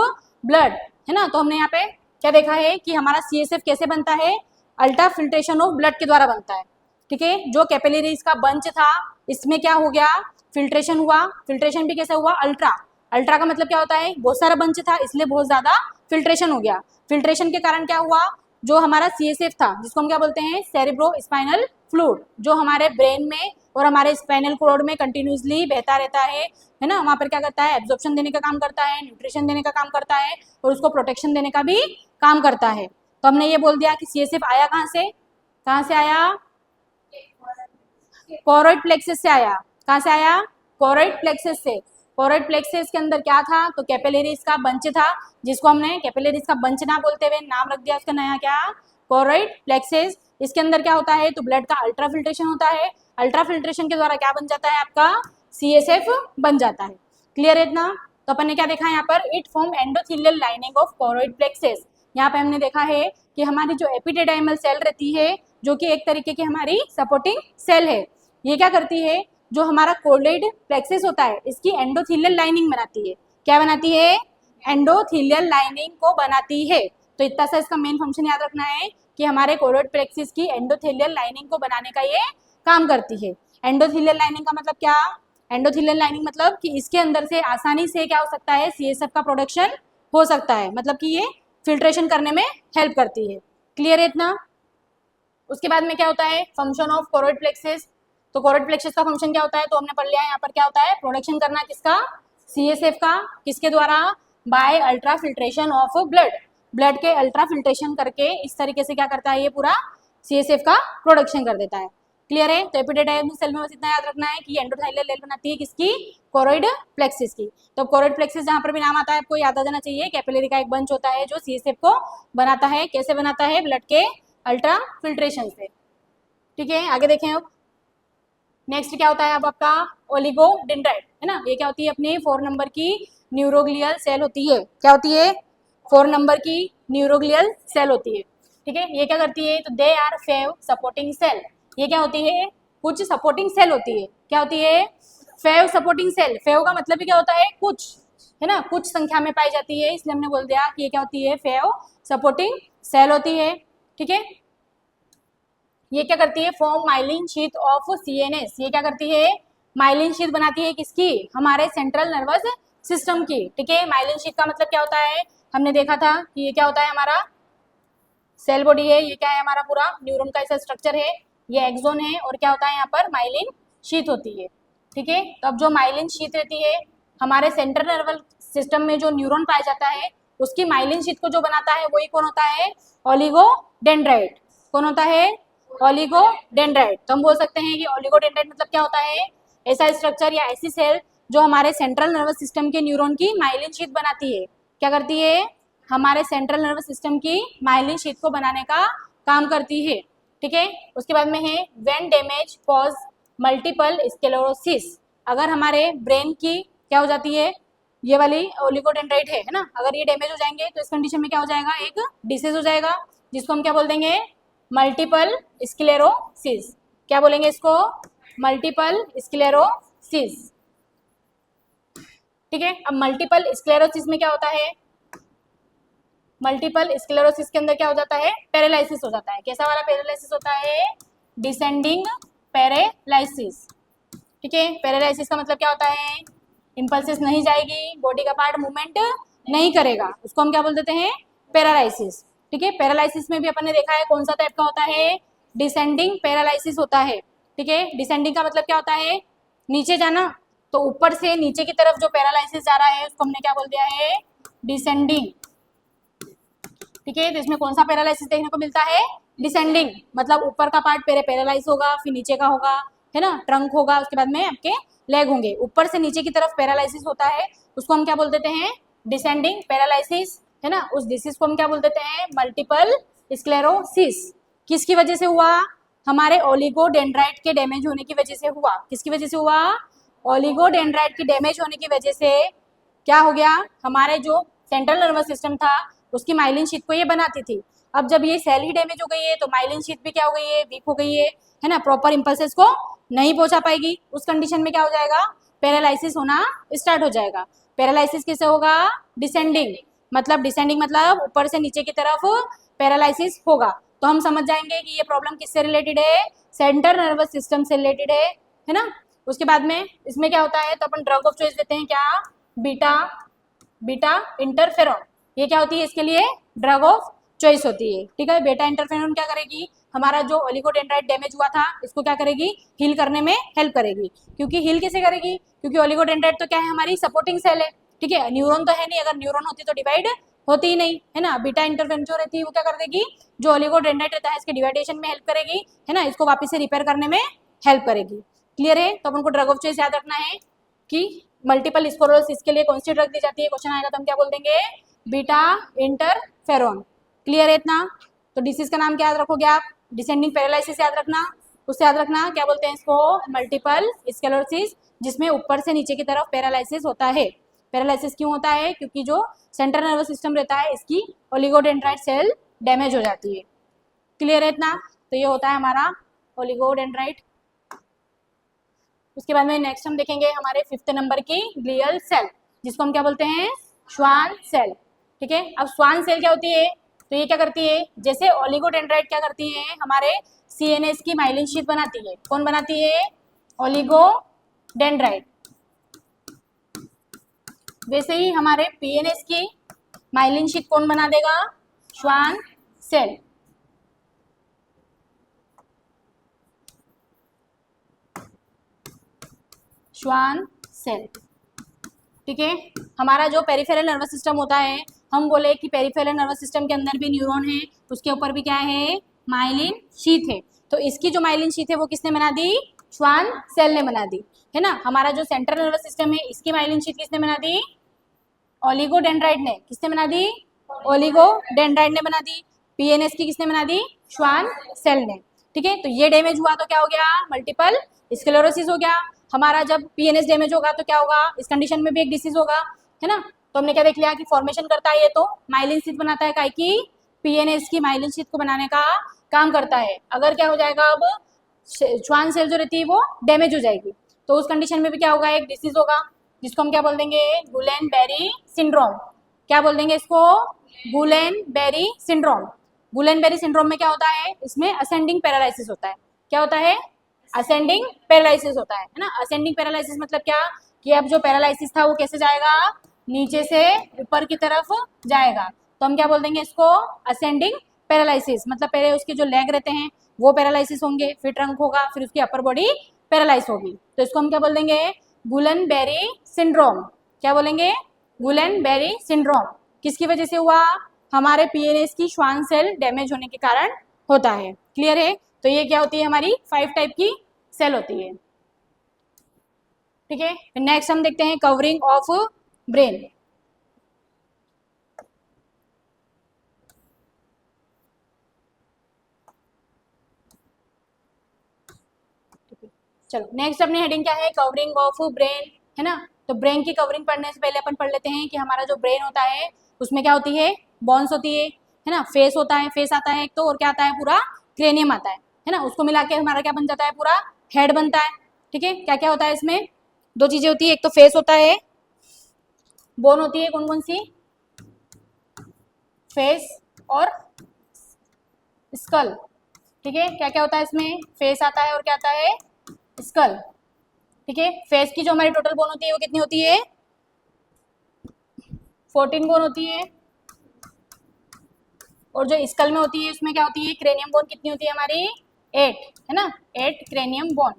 ब्लड, है ना। तो हमने यहाँ पे क्या देखा है कि हमारा CSF कैसे बनता है, अल्ट्रा फिल्ट्रेशन ऑफ ब्लड के द्वारा बनता है, ठीक है। जो कैपिलरीज का बंच था, इसमें क्या हो गया, फिल्ट्रेशन हुआ। फिल्ट्रेशन भी कैसे हुआ, अल्ट्रा। अल्ट्रा का मतलब क्या होता है, बहुत सारा बंच था इसलिए बहुत ज्यादा फिल्ट्रेशन हो गया। फिल्ट्रेशन के कारण क्या हुआ, जो हमारा CSF था, जिसको हम क्या बोलते हैं, सेरेब्रो स्पाइनल फ्लूइड, जो हमारे ब्रेन में और हमारे स्पाइनल कॉर्ड में कंटिन्यूसली बहता रहता है ना। वहाँ पर क्या करता है, एब्जॉर्प्शन देने का काम करता है, न्यूट्रिशन देने का काम करता है, और उसको प्रोटेक्शन देने का भी काम करता है। तो हमने ये बोल दिया कि CSF आया कहाँ से आया, कोरोइड प्लेक्सस से आया। कहाँ से आया, कोरोइड प्लेक्सस से। कोरोइड प्लेक्सस के अंदर क्या था, तो कैपिलरीज का बंच था, जिसको हमने कैपिलरीज का बंच ना बोलते हुए नाम रख दिया उसका नया क्या, कोरोइड प्लेक्सस। इसके अंदर क्या होता है, तो ब्लड का अल्ट्रा फिल्ट्रेशन होता है। अल्ट्रा फिल्ट्रेशन के द्वारा क्या बन जाता है, आपका CSF बन जाता है। क्लियर है इतना। तो अपन ने क्या देखा है यहाँ पर, it form endothelial lining of choroid plexus. यहाँ पे हमने देखा है कि हमारी जो एपिडेडाइमल सेल रहती है, जो कि एक तरीके की हमारी सपोर्टिंग सेल है, ये क्या करती है, जो हमारा कोरोइड प्लेक्सस होता है इसकी एंडोथेलियल लाइनिंग बनाती है। क्या बनाती है, एंडोथेलियल लाइनिंग को बनाती है। तो इतना सा इसका मेन फंक्शन याद रखना है कि हमारे कोरोइड प्लेक्सस की एंडोथेलियल लाइनिंग को बनाने का ये काम करती है। एंडोथेलियल लाइनिंग का मतलब क्या, एंडोथेलियल लाइनिंग मतलब कि इसके अंदर से आसानी से क्या हो सकता है, CSF का प्रोडक्शन हो सकता है, मतलब कि ये फिल्ट्रेशन करने में हेल्प करती है। क्लियर है इतना। उसके बाद में क्या होता है, फंक्शन ऑफ कोरोइड प्लेक्सस। तो कोरोइड प्लेक्सस का फंक्शन क्या होता है, तो हमने पढ़ लिया है यहाँ पर क्या होता है, प्रोडक्शन करना किसका, CSF का। किसके द्वारा, by ultra filtration of blood. Blood के अल्ट्रा फिल्ट्रेशन करके इस तरीके से क्या करता है, ये पूरा CSF का प्रोडक्शन कर देता है। क्लियर है। तो एपिडेडाइमल सेल में बस इतना याद रखना है कि एंडोथेलियल लेयर बनाती है किसकी, कोरोइड प्लेक्सस की। तो कोरोइड प्लेक्सस जहाँ पर भी नाम आता है आपको याद आ जाना चाहिए, कैपिलरी का एक बंच होता है जो CSF को बनाता है। कैसे बनाता है, ब्लड के अल्ट्रा फिल्ट्रेशन से। ठीक है, आगे देखें अब। नेक्स्ट क्या होता है अब आपका, ओलिगोडेंड्राइट, है ना। ये क्या होती है, अपनी 4 नंबर की न्यूरोग्लियल सेल होती है। क्या होती है, 4 नंबर की न्यूरोग्लियल सेल होती है। ठीक है, ये क्या करती है, तो they are few supporting cell. ये क्या होती है, कुछ सपोर्टिंग सेल होती है। क्या होती है, फेव सपोर्टिंग सेल। फेव का मतलब भी क्या होता है, कुछ, है ना, कुछ संख्या में पाई जाती है, इसलिए हमने बोल दिया कि ये क्या होती है, फेव सपोर्टिंग सेल होती है। ठीक है, ये क्या करती है, form myelin sheath of CNS. ये क्या करती है, माइलिन शीथ बनाती है, किसकी, हमारे सेंट्रल नर्वस सिस्टम की। ठीक है, माइलिन शीथ का मतलब क्या होता है, हमने देखा था कि ये क्या होता है, हमारा सेल बॉडी है, ये क्या है, हमारा पूरा न्यूरॉन का ऐसा स्ट्रक्चर है, ये एक्सोन है, और क्या होता है यहाँ पर माइलिन शीथ होती है। ठीक है, तो अब जो माइलिन शीथ रहती है, हमारे सेंट्रल नर्वस सिस्टम में जो न्यूरॉन पाया जाता है, उसकी माइलिन शीथ को जो बनाता है वही कौन होता है, ओलिगोडेंड्राइट। कौन होता है, ओलिगोडेंड्राइट। तो हम बोल सकते हैं कि ओलिगोडेंड्राइट मतलब क्या होता है, ऐसा स्ट्रक्चर या ऐसी सेल जो हमारे सेंट्रल नर्वस सिस्टम के न्यूरॉन की माइलिन शीथ बनाती है। क्या करती है, हमारे सेंट्रल नर्वस सिस्टम की माइलिन शीथ को बनाने का काम करती है। ठीक है, उसके बाद में है when damage cause multiple sclerosis. अगर हमारे ब्रेन की क्या हो जाती है, ये वाली ओलिगोडेंड्राइट है ना, अगर ये डैमेज हो जाएंगे तो इस कंडीशन में क्या हो जाएगा, एक डिसीज हो जाएगा, जिसको हम क्या बोल देंगे, मल्टीपल स्क्लेरोसिस। क्या बोलेंगे इसको, मल्टीपल स्क्लेरोसिस। ठीक है, अब मल्टीपल स्क्लेरोसिस में क्या होता है, मल्टीपल स्क्लेरोसिस के अंदर क्या हो जाता है, पैरालिसिस हो जाता है। कैसा वाला पैरालिसिस होता है, डिसेंडिंग पैरालिसिस। ठीक है, पैरालिसिस का मतलब क्या होता है, इंपल्सिस नहीं जाएगी, बॉडी का पार्ट मूवमेंट नहीं करेगा, उसको हम क्या बोल देते हैं, पैरालिसिस। ठीक है, पैरालिसिस में भी अपन ने देखा है कौन सा टाइप का होता है, डिसेंडिंग पैरालिसिस होता है। ठीक है, डिसेंडिंग का मतलब क्या होता है, नीचे जाना, तो ऊपर से नीचे की तरफ जो पैरालिसिस जा रहा है उसको हमने क्या बोल दिया है, डिसेंडिंग। ठीक है, तो इसमें कौन सा पैरालिसिस देखने को मिलता है, डिसेंडिंग, मतलब ऊपर का पार्ट पहले पैरालाइज होगा, फिर नीचे का होगा, है ना, ट्रंक होगा, उसके बाद में आपके लेग होंगे, ऊपर से नीचे की तरफ पैरालिसिस होता है, उसको हम क्या बोल देते हैं, डिसेंडिंग पैरालिसिस, है ना। उस डिसीज को हम क्या बोल देते हैं, मल्टीपल स्क्लेरोसिस। किसकी वजह से हुआ, हमारे ओलिगोडेंड्राइट के डैमेज होने की वजह से हुआ। किसकी वजह से हुआ, ओलिगोडेंड्राइट की डैमेज होने की वजह से क्या हो गया, हमारे जो सेंट्रल नर्वस सिस्टम था उसकी माइलिन शीथ को ये बनाती थी। अब जब ये सेल ही डैमेज हो गई है तो माइलिन शीथ भी क्या हो गई है, वीक हो गई है ना, प्रॉपर इंपल्सेस को नहीं पहुंचा पाएगी। उस कंडीशन में क्या हो जाएगा, पैरालिसिस होना स्टार्ट हो जाएगा। पैरालिसिस किससे होगा, डिसेंडिंग, मतलब डिसेंडिंग मतलब ऊपर से नीचे की तरफ पैरालिसिस होगा। तो हम समझ जाएंगे कि ये प्रॉब्लम किससे रिलेटेड है, सेंट्रल नर्वस सिस्टम से रिलेटेड है ना। उसके बाद में इसमें क्या होता है, तो अपन ड्रग ऑफ चॉइस देते हैं क्या, बीटा इंटरफेरॉन। ये क्या होती है, इसके लिए ड्रग ऑफ चॉइस होती है। ठीक है, बेटा इंटरफेरॉन क्या करेगी, हमारा जो ओलिगोडेंड्राइट डैमेज हुआ था इसको क्या करेगी, हील करने में हेल्प करेगी। क्योंकि हील कैसे करेगी, क्योंकि ओलिगोडेंड्राइट तो क्या है, हमारी सपोर्टिंग सेल है। ठीक है, न्यूरॉन तो है नहीं, अगर न्यूरॉन होती तो डिवाइड होती ही नहीं, है ना। बीटा इंटरफेरॉन जो रहती है वो क्या कर देगी, जो ओलिगोडेंड्राइट रहता है इसके डिवाइडेशन में हेल्प करेगी, है ना, इसको वापस से रिपेयर करने में हेल्प करेगी। क्लियर है, तो अपन को ड्रग ऑफ चॉइस याद रखना है कि मल्टीपल स्क्लेरोसिस के लिए कौन सी ड्रग दी जाती है, क्वेश्चन आएगा तो हम क्या बोल देंगे, बीटा इंटरफेरॉन। क्लियर है इतना, तो डिसीज का नाम क्या याद रखोगे आप, डिसेंडिंग पैरालिसिस याद रखना, उससे याद रखना क्या बोलते हैं इसको, मल्टीपल स्क्लेरोसिस, जिसमें ऊपर से नीचे की तरफ पैरालिसिस होता है। पैरालिसिस क्यों होता है, क्योंकि जो सेंट्रल नर्वस सिस्टम रहता है इसकी ओलिगोडेंड्राइट सेल डैमेज हो जाती है। क्लियर है इतना, तो ये होता है हमारा ओलिगोडेंड्राइट। उसके बाद में नेक्स्ट हम देखेंगे हमारे 5th नंबर की ग्लियल सेल, जिसको हम क्या बोलते हैं, श्वान सेल। ठीक है, अब श्वान सेल क्या होती है, तो ये क्या करती है, जैसे ओलिगोडेंड्राइट क्या करती है, हमारे सीएनएस की माइलिन शीथ बनाती है। कौन बनाती है, ओलिगोडेंड्राइट। वैसे ही हमारे पीएनएस की माइलिन शीथ कौन बना देगा, श्वान सेल। Schwann cell. ठीक है, हमारा जो पेरिफेरल नर्वस सिस्टम होता है, हम बोले कि पेरिफेरल नर्वस सिस्टम के अंदर भी न्यूरॉन है, उसके ऊपर भी क्या है, माइलिन शीथ है। तो इसकी जो माइलिन शीथ है वो किसने बना दी, श्वान सेल ने बना दी, है ना। हमारा जो सेंट्रल नर्वस सिस्टम है इसकी माइलिन शीथ किसने बना दी, ओलिगोडेंड्राइट ने। किसने बना दी, ओलिगोडेंड्राइट ने बना दी। पीएनएस की किसने बना दी, श्वान सेल ने। ठीक है, तो ये डैमेज हुआ तो क्या हो गया, मल्टीपल स्क्लेरोसिस हो गया। हमारा जब पीएनएस डैमेज होगा तो क्या होगा, इस कंडीशन में भी एक डिसीज होगा, है ना। तो हमने क्या देख लिया कि फॉर्मेशन करता है ये तो माइलिन शीथ बनाता है, काय की, पीएनएस की माइलिन शीथ को बनाने का काम करता है। अगर क्या हो जाएगा, अब श्वान सेल जो रहती है वो डैमेज हो जाएगी तो उस कंडीशन में भी क्या होगा, एक डिसीज होगा। जिसको हम क्या बोल देंगे, गुलेन बेरी सिंड्रोम। क्या बोल देंगे इसको, Guillain Barre syndrome. Guillain Barre syndrome में क्या होता है, इसमें असेंडिंग पैरालिसिस होता है। क्या होता है, असेंडिंग पैरालिसिस होता है ना। असेंडिंग पैरालिसिस मतलब क्या, कि अब जो पैरालिसिस था वो कैसे जाएगा, नीचे से ऊपर की तरफ जाएगा। तो हम क्या बोल देंगे इसको, असेंडिंग पैरालिसिस। मतलब पहले उसके जो लेग रहते हैं वो पैरालिसिस होंगे, फिर ट्रंक होगा, फिर उसकी अपर बॉडी पैरालाइज होगी। तो इसको हम क्या बोल देंगे, गुलेन बेरी सिंड्रोम। क्या बोलेंगे, गुलेन बेरी सिंड्रोम। किसकी वजह से हुआ, हमारे पीएनएस की श्वान सेल डैमेज होने के कारण होता है। क्लियर है। तो ये क्या होती है, हमारी 5 टाइप की सेल होती है। ठीक है, नेक्स्ट हम देखते हैं कवरिंग ऑफ ब्रेन। चलो नेक्स्ट अपनी हेडिंग क्या है, कवरिंग ऑफ ब्रेन, है ना। तो ब्रेन की कवरिंग पढ़ने से पहले अपन पढ़ लेते हैं कि हमारा जो ब्रेन होता है उसमें क्या होती है, बोन्स होती है ना, फेस होता है, फेस आता है एक तो, और क्या आता है, पूरा क्रेनियम आता है ना। उसको मिला के हमारा क्या बन जाता है, पूरा हेड बनता है। ठीक है, क्या क्या होता है इसमें, दो चीजें होती है, एक तो फेस होता है, बोन होती है, कौन कौन सी, फेस और स्कल। ठीक है, क्या क्या होता है इसमें, फेस आता है और क्या आता है, स्कल। ठीक है, फेस की जो हमारी टोटल बोन होती है वो कितनी होती है, 14 बोन होती है। और जो स्कल में होती है उसमें क्या होती है, क्रेनियम बोन कितनी होती है हमारी, 8, है ना, 8 क्रेनियम बोन।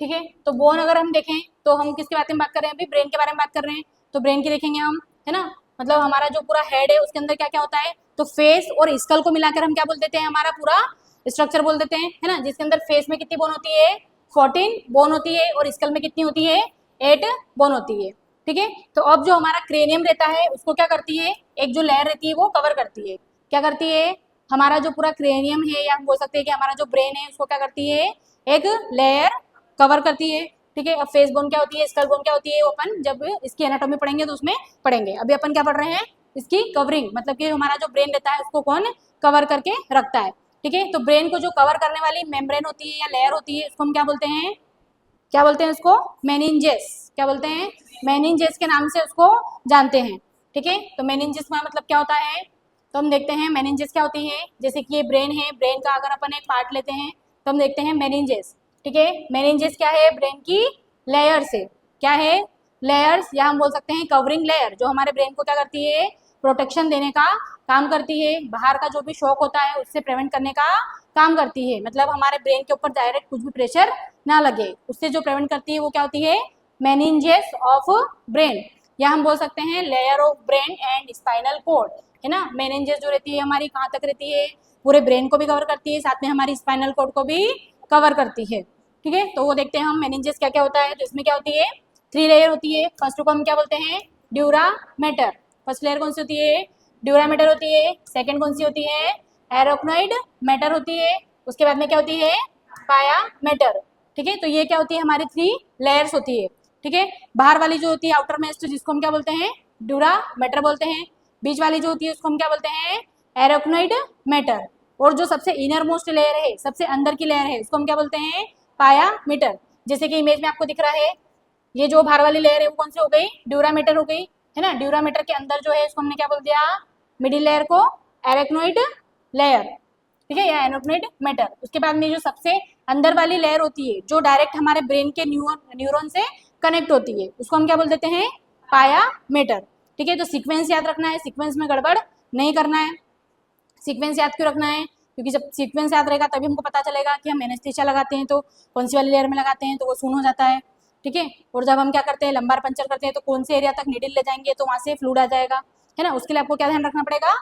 ठीक है, तो बोन अगर हम देखें तो हम किसके बारे में बात कर रहे हैं, अभी ब्रेन के बारे में बात कर रहे हैं। तो ब्रेन की देखेंगे हम, है ना। मतलब हमारा जो पूरा हेड है उसके अंदर क्या क्या होता है, तो फेस और स्कल को मिलाकर हम क्या बोल देते हैं, हमारा पूरा स्ट्रक्चर बोल देते हैं, है ना। जिसके अंदर फेस में कितनी बोन होती है, 14 बोन होती है, और स्कल में कितनी होती है, 8 बोन होती है। ठीक है, तो अब जो हमारा क्रेनियम रहता है उसको क्या करती है, एक जो लेयर रहती है वो कवर करती है। क्या करती है, हमारा जो पूरा क्रेनियम है, या हम बोल सकते हैं कि हमारा जो ब्रेन है उसको क्या करती है, एक लेयर कवर करती है। ठीक है, अब फेस बोन क्या होती है, स्कल बोन क्या होती है, वो अपन जब इसकी एनाटॉमी पढ़ेंगे तो उसमें पढ़ेंगे। अभी अपन क्या पढ़ रहे हैं, इसकी कवरिंग, मतलब कि हमारा जो ब्रेन रहता है उसको कौन कवर करके रखता है। ठीक है, तो ब्रेन को जो कवर करने वाली मेम्ब्रेन होती है या लेयर होती है उसको हम क्या बोलते हैं, क्या बोलते हैं उसको, मेनिंजेस। क्या बोलते हैं, मेनिंजेस के नाम से उसको जानते हैं। ठीक है, तो मेनिंजेस का मतलब क्या होता है, तो हम देखते हैं मेनिंजेस क्या होती है। जैसे कि ये ब्रेन है, ब्रेन का अगर अपन एक पार्ट लेते हैं तो हम देखते हैं मेनिंजेस। ठीक है, मेनिंजेस क्या है, ब्रेन की लेयर से, क्या है, लेयर्स, या हम बोल सकते हैं कवरिंग लेयर, जो हमारे ब्रेन को क्या करती है, प्रोटेक्शन देने का काम करती है। बाहर का जो भी शॉक होता है उससे प्रिवेंट करने का काम करती है। मतलब हमारे ब्रेन के ऊपर डायरेक्ट कुछ भी प्रेशर ना लगे, उससे जो प्रिवेंट करती है वो क्या होती है, मेनिंजेस ऑफ ब्रेन, या हम बोल सकते हैं layer of brain and spinal cord, है ना। मेनिंजेस जो रहती है हमारी कहाँ तक रहती है, पूरे ब्रेन को भी कवर करती है, साथ में हमारी स्पाइनल कोड को भी कवर करती है। ठीक है, तो वो देखते हैं हम मेनिंजेस क्या क्या होता है। तो इसमें क्या होती है, 3 लेयर होती है। फर्स्ट को हम क्या बोलते हैं, ड्यूरा मैटर। फर्स्ट लेयर कौन सी होती है, ड्यूरा मैटर होती है। सेकंड कौन सी होती है, एरोक्नोइड मैटर होती है। उसके बाद में क्या होती है, पाया मैटर। ठीक है, तो ये क्या होती है, हमारी 3 लेयर्स होती है। ठीक है, बाहर वाली जो होती है आउटर मोस्ट, जिसको हम क्या बोलते हैं, ड्यूरा मैटर बोलते हैं। बीच वाली जो होती है उसको हम क्या बोलते हैं, एरोक्नोइड मैटर। और जो सबसे इनर मोस्ट लेयर है, सबसे अंदर की लेयर है, उसको हम क्या बोलते हैं, पाया मीटर। जैसे कि इमेज में आपको दिख रहा है, ये जो बाहर वाली लेयर है वो कौन सी हो गई, ड्यूरामीटर हो गई, है ना। ड्यूरामीटर के अंदर जो है इसको हमने क्या बोल दिया, मिडिल लेयर को एरेक्नोइड लेयर। ठीक है, या एरोक्नोइड मैटर। उसके बाद में जो सबसे अंदर वाली लेयर होती है जो डायरेक्ट हमारे ब्रेन के न्यूरॉन से कनेक्ट होती है, उसको हम क्या बोल देते हैं, पाया मीटर। ठीक है, तो सीक्वेंस याद रखना है, सीक्वेंस में गड़बड़ नहीं करना है। सीक्वेंस याद क्यों रखना है, क्योंकि जब सीक्वेंस याद रहेगा तभी हमको पता चलेगा कि हम एनेस्थीसिया लगाते हैं तो कौन सी वाली लेयर में लगाते हैं तो वो सुन हो जाता है। ठीक है, और जब हम क्या करते हैं, लंबार पंचर करते हैं तो कौन से एरिया तक नीडल ले जाएंगे तो वहाँ से फ्लूड आ जाएगा, है ना। उसके लिए आपको क्या ध्यान रखना पड़ेगा,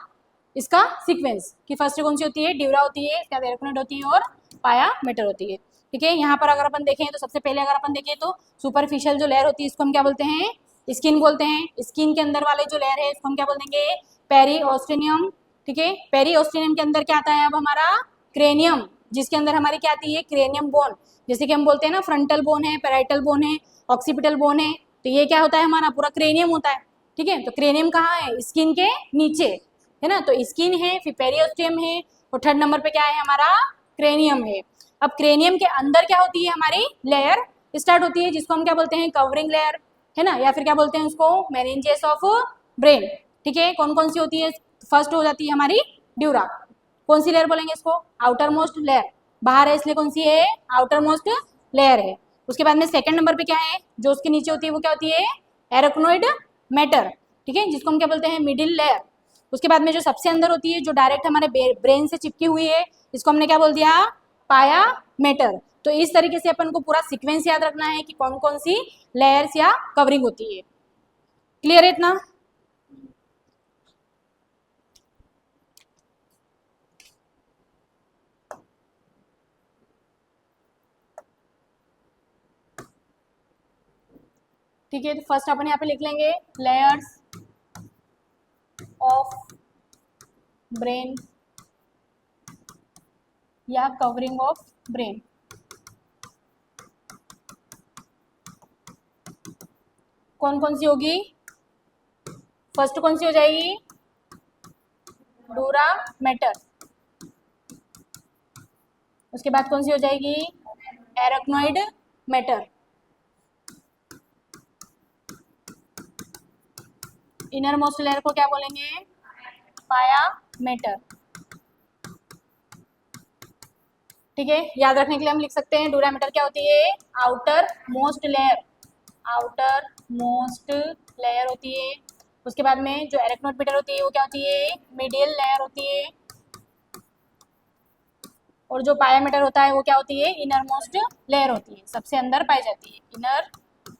इसका सीक्वेंस, कि फर्स्ट कौन सी होती है, ड्यूरा होती है, इसके बाद एरोक्नोइड होती है और पाया मीटर होती है। ठीक है, यहाँ पर अगर अपन देखें तो सबसे पहले अगर अपन देखें तो सुपरफिशियल जो लेयर होती है इसको हम क्या बोलते हैं, स्किन बोलते हैं। स्किन के अंदर वाले जो लेयर है इसको हम क्या बोल देंगे, पेरी ऑस्ट्रेनियम। ठीक है, पेरी ऑस्ट्रेनियम के अंदर क्या आता है, अब हमारा क्रेनियम, जिसके अंदर हमारी क्या आती है, क्रेनियम बोन। जैसे कि हम बोलते हैं ना, फ्रंटल बोन है, पैराइटल बोन है, ऑक्सीपिटल बोन है, तो ये क्या होता है, हमारा पूरा क्रेनियम होता है। ठीक है। तो क्रेनियम कहाँ है? स्किन के नीचे, है ना। तो स्किन है, फिर पेरियोस्टियम है, और थर्ड नंबर पे क्या है हमारा? क्रेनियम है। अब क्रेनियम के अंदर क्या होती है? हमारी लेयर स्टार्ट होती है, जिसको हम क्या बोलते हैं? कवरिंग लेयर, है ना, या फिर क्या बोलते हैं उसको? Meninges of brain. ठीक है। कौन कौन सी होती है? फर्स्ट हो जाती है हमारी ड्यूरा। कौन सी लेयर बोलेंगे इसको? Outer most layer. बाहर है इसलिए कौन सी है? आउटर मोस्ट लेयर है। उसके बाद में सेकंड नंबर पे क्या है जो उसके नीचे होती है? वो क्या होती है? एराक्नोइड मैटर। ठीक है, जिसको हम क्या बोलते हैं? Middle layer. उसके बाद में जो सबसे अंदर होती है, जो डायरेक्ट हमारे ब्रेन से चिपकी हुई है, इसको हमने क्या बोल दिया? पाया मैटर। तो इस तरीके से अपन को पूरा सीक्वेंस याद रखना है कि कौन कौन सी लेयर्स या कवरिंग होती है। क्लियर है इतना? ठीक है, तो फर्स्ट अपन यहाँ पे लिख लेंगे लेयर्स ऑफ ब्रेन या कवरिंग ऑफ ब्रेन। कौन कौन सी होगी? फर्स्ट कौन सी हो जाएगी? डूरा मैटर। उसके बाद कौन सी हो जाएगी? एराक्नोइड मैटर। इनर मोस्ट लेयर को क्या बोलेंगे? पाया मैटर। ठीक है, याद रखने के लिए हम लिख सकते हैं डूरा मैटर क्या होती है? Outer most layer. Outer most layer होती है। उसके बाद में जो एराक्नोइड मैटर होती है वो क्या होती है? मिडिल लेयर होती है। और जो पाया मैटर होता है वो क्या होती है? इनर मोस्ट लेयर होती है, सबसे अंदर पाई जाती है। Inner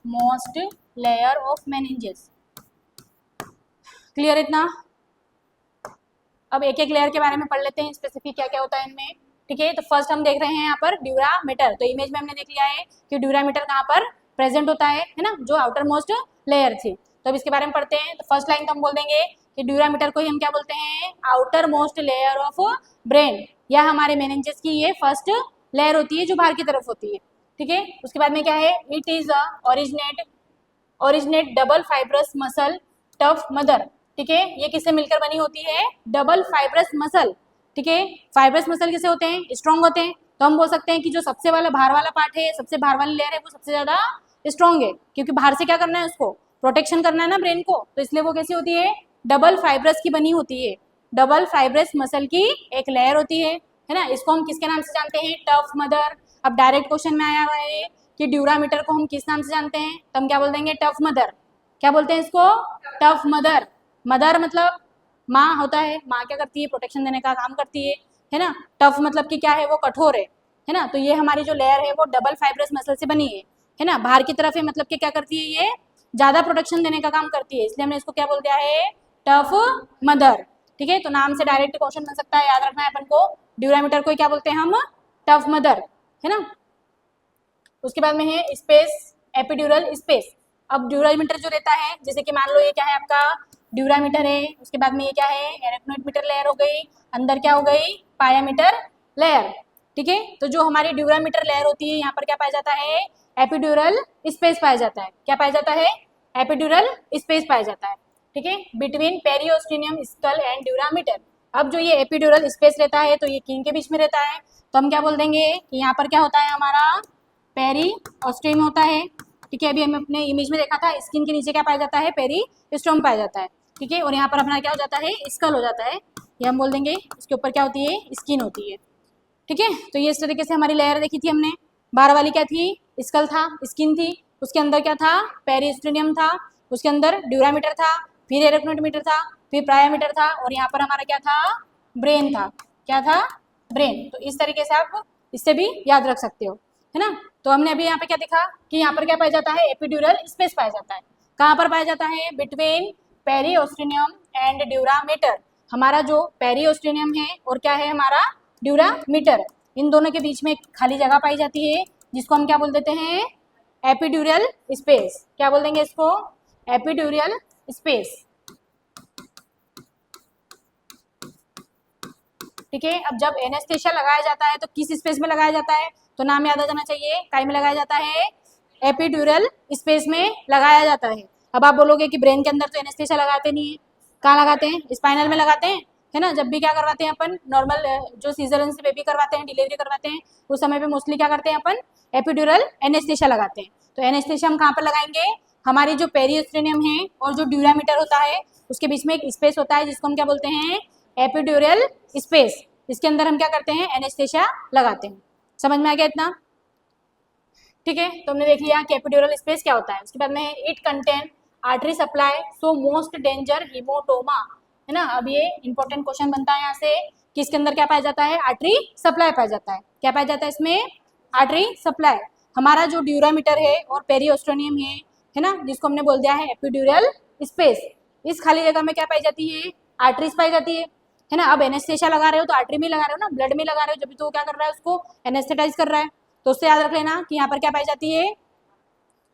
most layer of meninges. Clear इतना? अब एक एक लेयर के बारे में पढ़ लेते हैं, स्पेसिफिक क्या क्या होता है इनमें। ठीक है, तो फर्स्ट हम देख रहे हैं यहाँ पर ड्यूरा मीटर। तो इमेज में हमने देख लिया है कि ड्यूरा मीटर कहाँ पर प्रेजेंट होता है ना, जो आउटर मोस्ट लेयर थी। तो अब इसके बारे में पढ़ते हैं। तो फर्स्ट लाइन तो हम बोल देंगे कि ड्यूरा मीटर को ही हम क्या बोलते हैं? Outer most layer of brain, या हमारे मेनिंजेस की ये फर्स्ट लेयर होती है जो बाहर की तरफ होती है। ठीक है, उसके बाद में क्या है? It is originate double fibrous muscle tough mother. ठीक है, ये किससे मिलकर बनी होती है? Double fibrous muscle. ठीक है, फाइब्रस मसल किसे होते हैं? स्ट्रॉन्ग होते हैं। तो हम बोल सकते हैं कि जो सबसे वाला बाहर वाला पार्ट है, सबसे बाहर वाली लेयर है, वो सबसे ज्यादा स्ट्रॉन्ग है, क्योंकि बाहर से क्या करना है? उसको प्रोटेक्शन करना है ना ब्रेन को। तो इसलिए वो कैसी होती है? डबल फाइब्रस की बनी होती है। डबल फाइब्रस मसल की एक लेयर होती है ना। इसको हम किसके नाम से जानते हैं? Tough mother. अब डायरेक्ट क्वेश्चन में आया हुआ है कि ड्यूरा मीटर को हम किस नाम से जानते हैं? तो हम क्या बोल देंगे? Tough mother. क्या बोलते हैं इसको? Tough mother. मदर मतलब माँ होता है। माँ क्या करती है? प्रोटेक्शन देने का काम करती है ना। टफ मतलब कि क्या है? वो कठोर है ना। तो ये हमारी जो लेयर है वो डबल फाइब्रस मसल से बनी है ना। बाहर की तरफ है मतलब कि क्या करती है? ये ज्यादा प्रोटेक्शन देने का काम करती है, इसलिए हमने इसको क्या बोल दिया है? Tough mother. ठीक है, तो नाम से डायरेक्ट क्वेश्चन बन सकता है, याद रखना है अपन को। ड्यूरामीटर को क्या बोलते हैं हम? टफ मदर, है ना। उसके बाद में है स्पेस, एपिड्यूरल स्पेस। अब ड्यूरामीटर जो रहता है, जैसे कि मान लो ये क्या है आपका? ड्यूरामीटर है। उसके बाद में ये क्या है? एराक्नोइड मीटर लेयर हो गई। अंदर क्या हो गई? Pia mater layer. ठीक है, तो जो हमारी ड्यूरामीटर लेयर होती है, यहाँ पर क्या पाया जाता है? एपिड्यूरल स्पेस पाया जाता है। क्या पाया जाता है? एपिड्यूरल स्पेस पाया जाता है। ठीक है, बिटवीन पेरियोस्टेनियम स्कल एंड ड्यूरामीटर। अब जो ये एपिड्यूरल स्पेस रहता है, तो ये किन के बीच में रहता है? तो हम क्या बोल देंगे कि यहाँ पर क्या होता है हमारा? पेरियोस्टियम होता है। ठीक है, अभी हम अपने इमेज में देखा था, स्किन के नीचे क्या पाया जाता है? पेरियोस्टियम पाया जाता है। ठीक है, और यहाँ पर अपना क्या हो जाता है? स्कल हो जाता है। ये हम बोल देंगे इसके ऊपर क्या होती है? स्किन होती है। ठीक है, तो ये इस तरीके से हमारी लेयर देखी थी हमने। बाहर वाली क्या थी? स्कल था, स्किन थी। उसके अंदर क्या था? पेरियोस्टियम था। उसके अंदर ड्यूरामीटर था, फिर एराक्नोइड मीटर था, फिर प्रायामीटर था, और यहाँ पर हमारा क्या था? ब्रेन था। क्या था? ब्रेन। तो इस तरीके से आप इससे भी याद रख सकते हो, है ना। तो हमने अभी यहाँ पे क्या देखा कि यहाँ पर क्या पाया जाता है? एपिड्यूरल स्पेस पाया जाता है। कहाँ पर पाया जाता है? Between periosteum and dura mater. हमारा जो पेरियोस्टेनियम है और क्या है हमारा? ड्यूरामीटर, इन दोनों के बीच में एक खाली जगह पाई जाती है, जिसको हम क्या बोल देते हैं? Epidural space. क्या बोल देंगे इसको? Epidural space. ठीक है, अब जब एनेस्थेशिया लगाया जाता है तो किस स्पेस में लगाया जाता है? तो नाम याद आ जाना चाहिए, काय में लगाया जाता है? एपिड्यूरल स्पेस में लगाया जाता है। अब आप बोलोगे कि ब्रेन के अंदर तो एनेस्थेसिया लगाते नहीं है, कहाँ लगाते हैं? स्पाइनल में लगाते हैं, है ना। जब भी क्या करवाते हैं अपन, नॉर्मल जो सीजरन से बेबी करवाते हैं, डिलीवरी करवाते हैं, उस समय पे मोस्टली क्या करते हैं अपन, एपिड्यूरल एनेस्थेसिया लगाते हैं। तो एनेस्थेसिया हम कहाँ पर लगाएंगे? हमारी जो पेरियोस्टेनियम है और जो ड्यूरामीटर होता है उसके बीच में एक स्पेस होता है जिसको हम क्या बोलते हैं? Epidural space. इसके अंदर हम क्या करते हैं? एनेस्थेसिया लगाते हैं। समझ में आ गया इतना? ठीक है, तो हमने देख लिया कि एपिड्यूरल स्पेस क्या होता है। उसके बाद में it contain artery supply so most danger haematoma, है ना। अब ये इंपॉर्टेंट क्वेश्चन बनता है यहाँ से कि इसके अंदर क्या पाया जाता है? आर्टरी सप्लाई पाया जाता है। क्या पाया जाता है इसमें? Artery supply. हमारा जो ड्यूरामीटर है और पेरियोस्टेनियम है ना, जिसको हमने बोल दिया है एपिड्यूरल स्पेस, इस खाली जगह में क्या पाई जाती है? आर्टरीज पाई जाती है ना। अब एनेस्थेसिया लगा रहे हो तो आर्टरी में लगा रहे हो ना, ब्लड में लगा रहे हो, जब भी तो क्या कर रहा है? उसको एनेस्थेटाइज कर रहा है। तो उससे याद रख लेना कि यहाँ पर क्या पाई जाती है?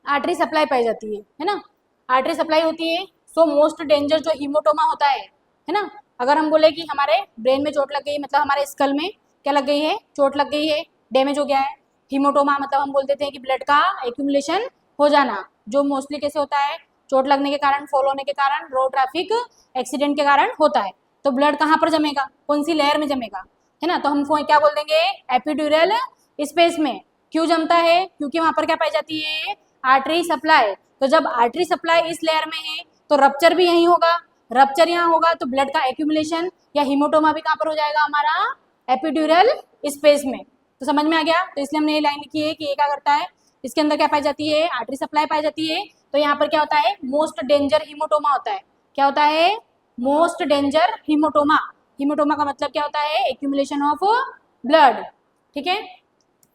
आर्टरी सप्लाई पाई जाती है ना। आर्टरी सप्लाई होती है। सो मोस्ट डेंजर जो हीमोटोमा होता है ना। अगर हम बोले कि हमारे ब्रेन में चोट लग गई, मतलब हमारे स्कल में क्या लग गई है? चोट लग गई है, डैमेज हो गया है। हीमोटोमा मतलब हम बोल देते हैं कि ब्लड का एक्यूमुलेशन हो जाना, जो मोस्टली कैसे होता है? चोट लगने के कारण, फॉल होने के कारण, रोड ट्रैफिक एक्सीडेंट के कारण होता है। तो ब्लड कहाँ पर जमेगा? कौन सी लेयर में जमेगा, है ना। तो हमको क्या बोल देंगे? एपिड्यूरल स्पेस में। क्यों जमता है? क्योंकि वहां पर क्या पाई जाती है? Artery supply. तो जब आर्टरी सप्लाई इस लेयर में है तो रप्चर भी यहीं होगा, रप्चर यहाँ होगा तो ब्लड का एक्यूमुलेशन या हीमोटोमा भी कहाँ पर हो जाएगा? हमारा एपिड्यूरल स्पेस में। तो समझ में आ गया? तो इसलिए हमने ये लाइन लिखी है कि ये क्या करता है, इसके अंदर क्या पाई जाती है? आर्टरी सप्लाई पाई जाती है। तो यहाँ पर क्या होता है? मोस्ट डेंजर हीमोटोमा होता है। क्या होता है? Most danger हीमोटोमा। हीमोटोमा का मतलब क्या होता है? Accumulation of blood. ठीक है,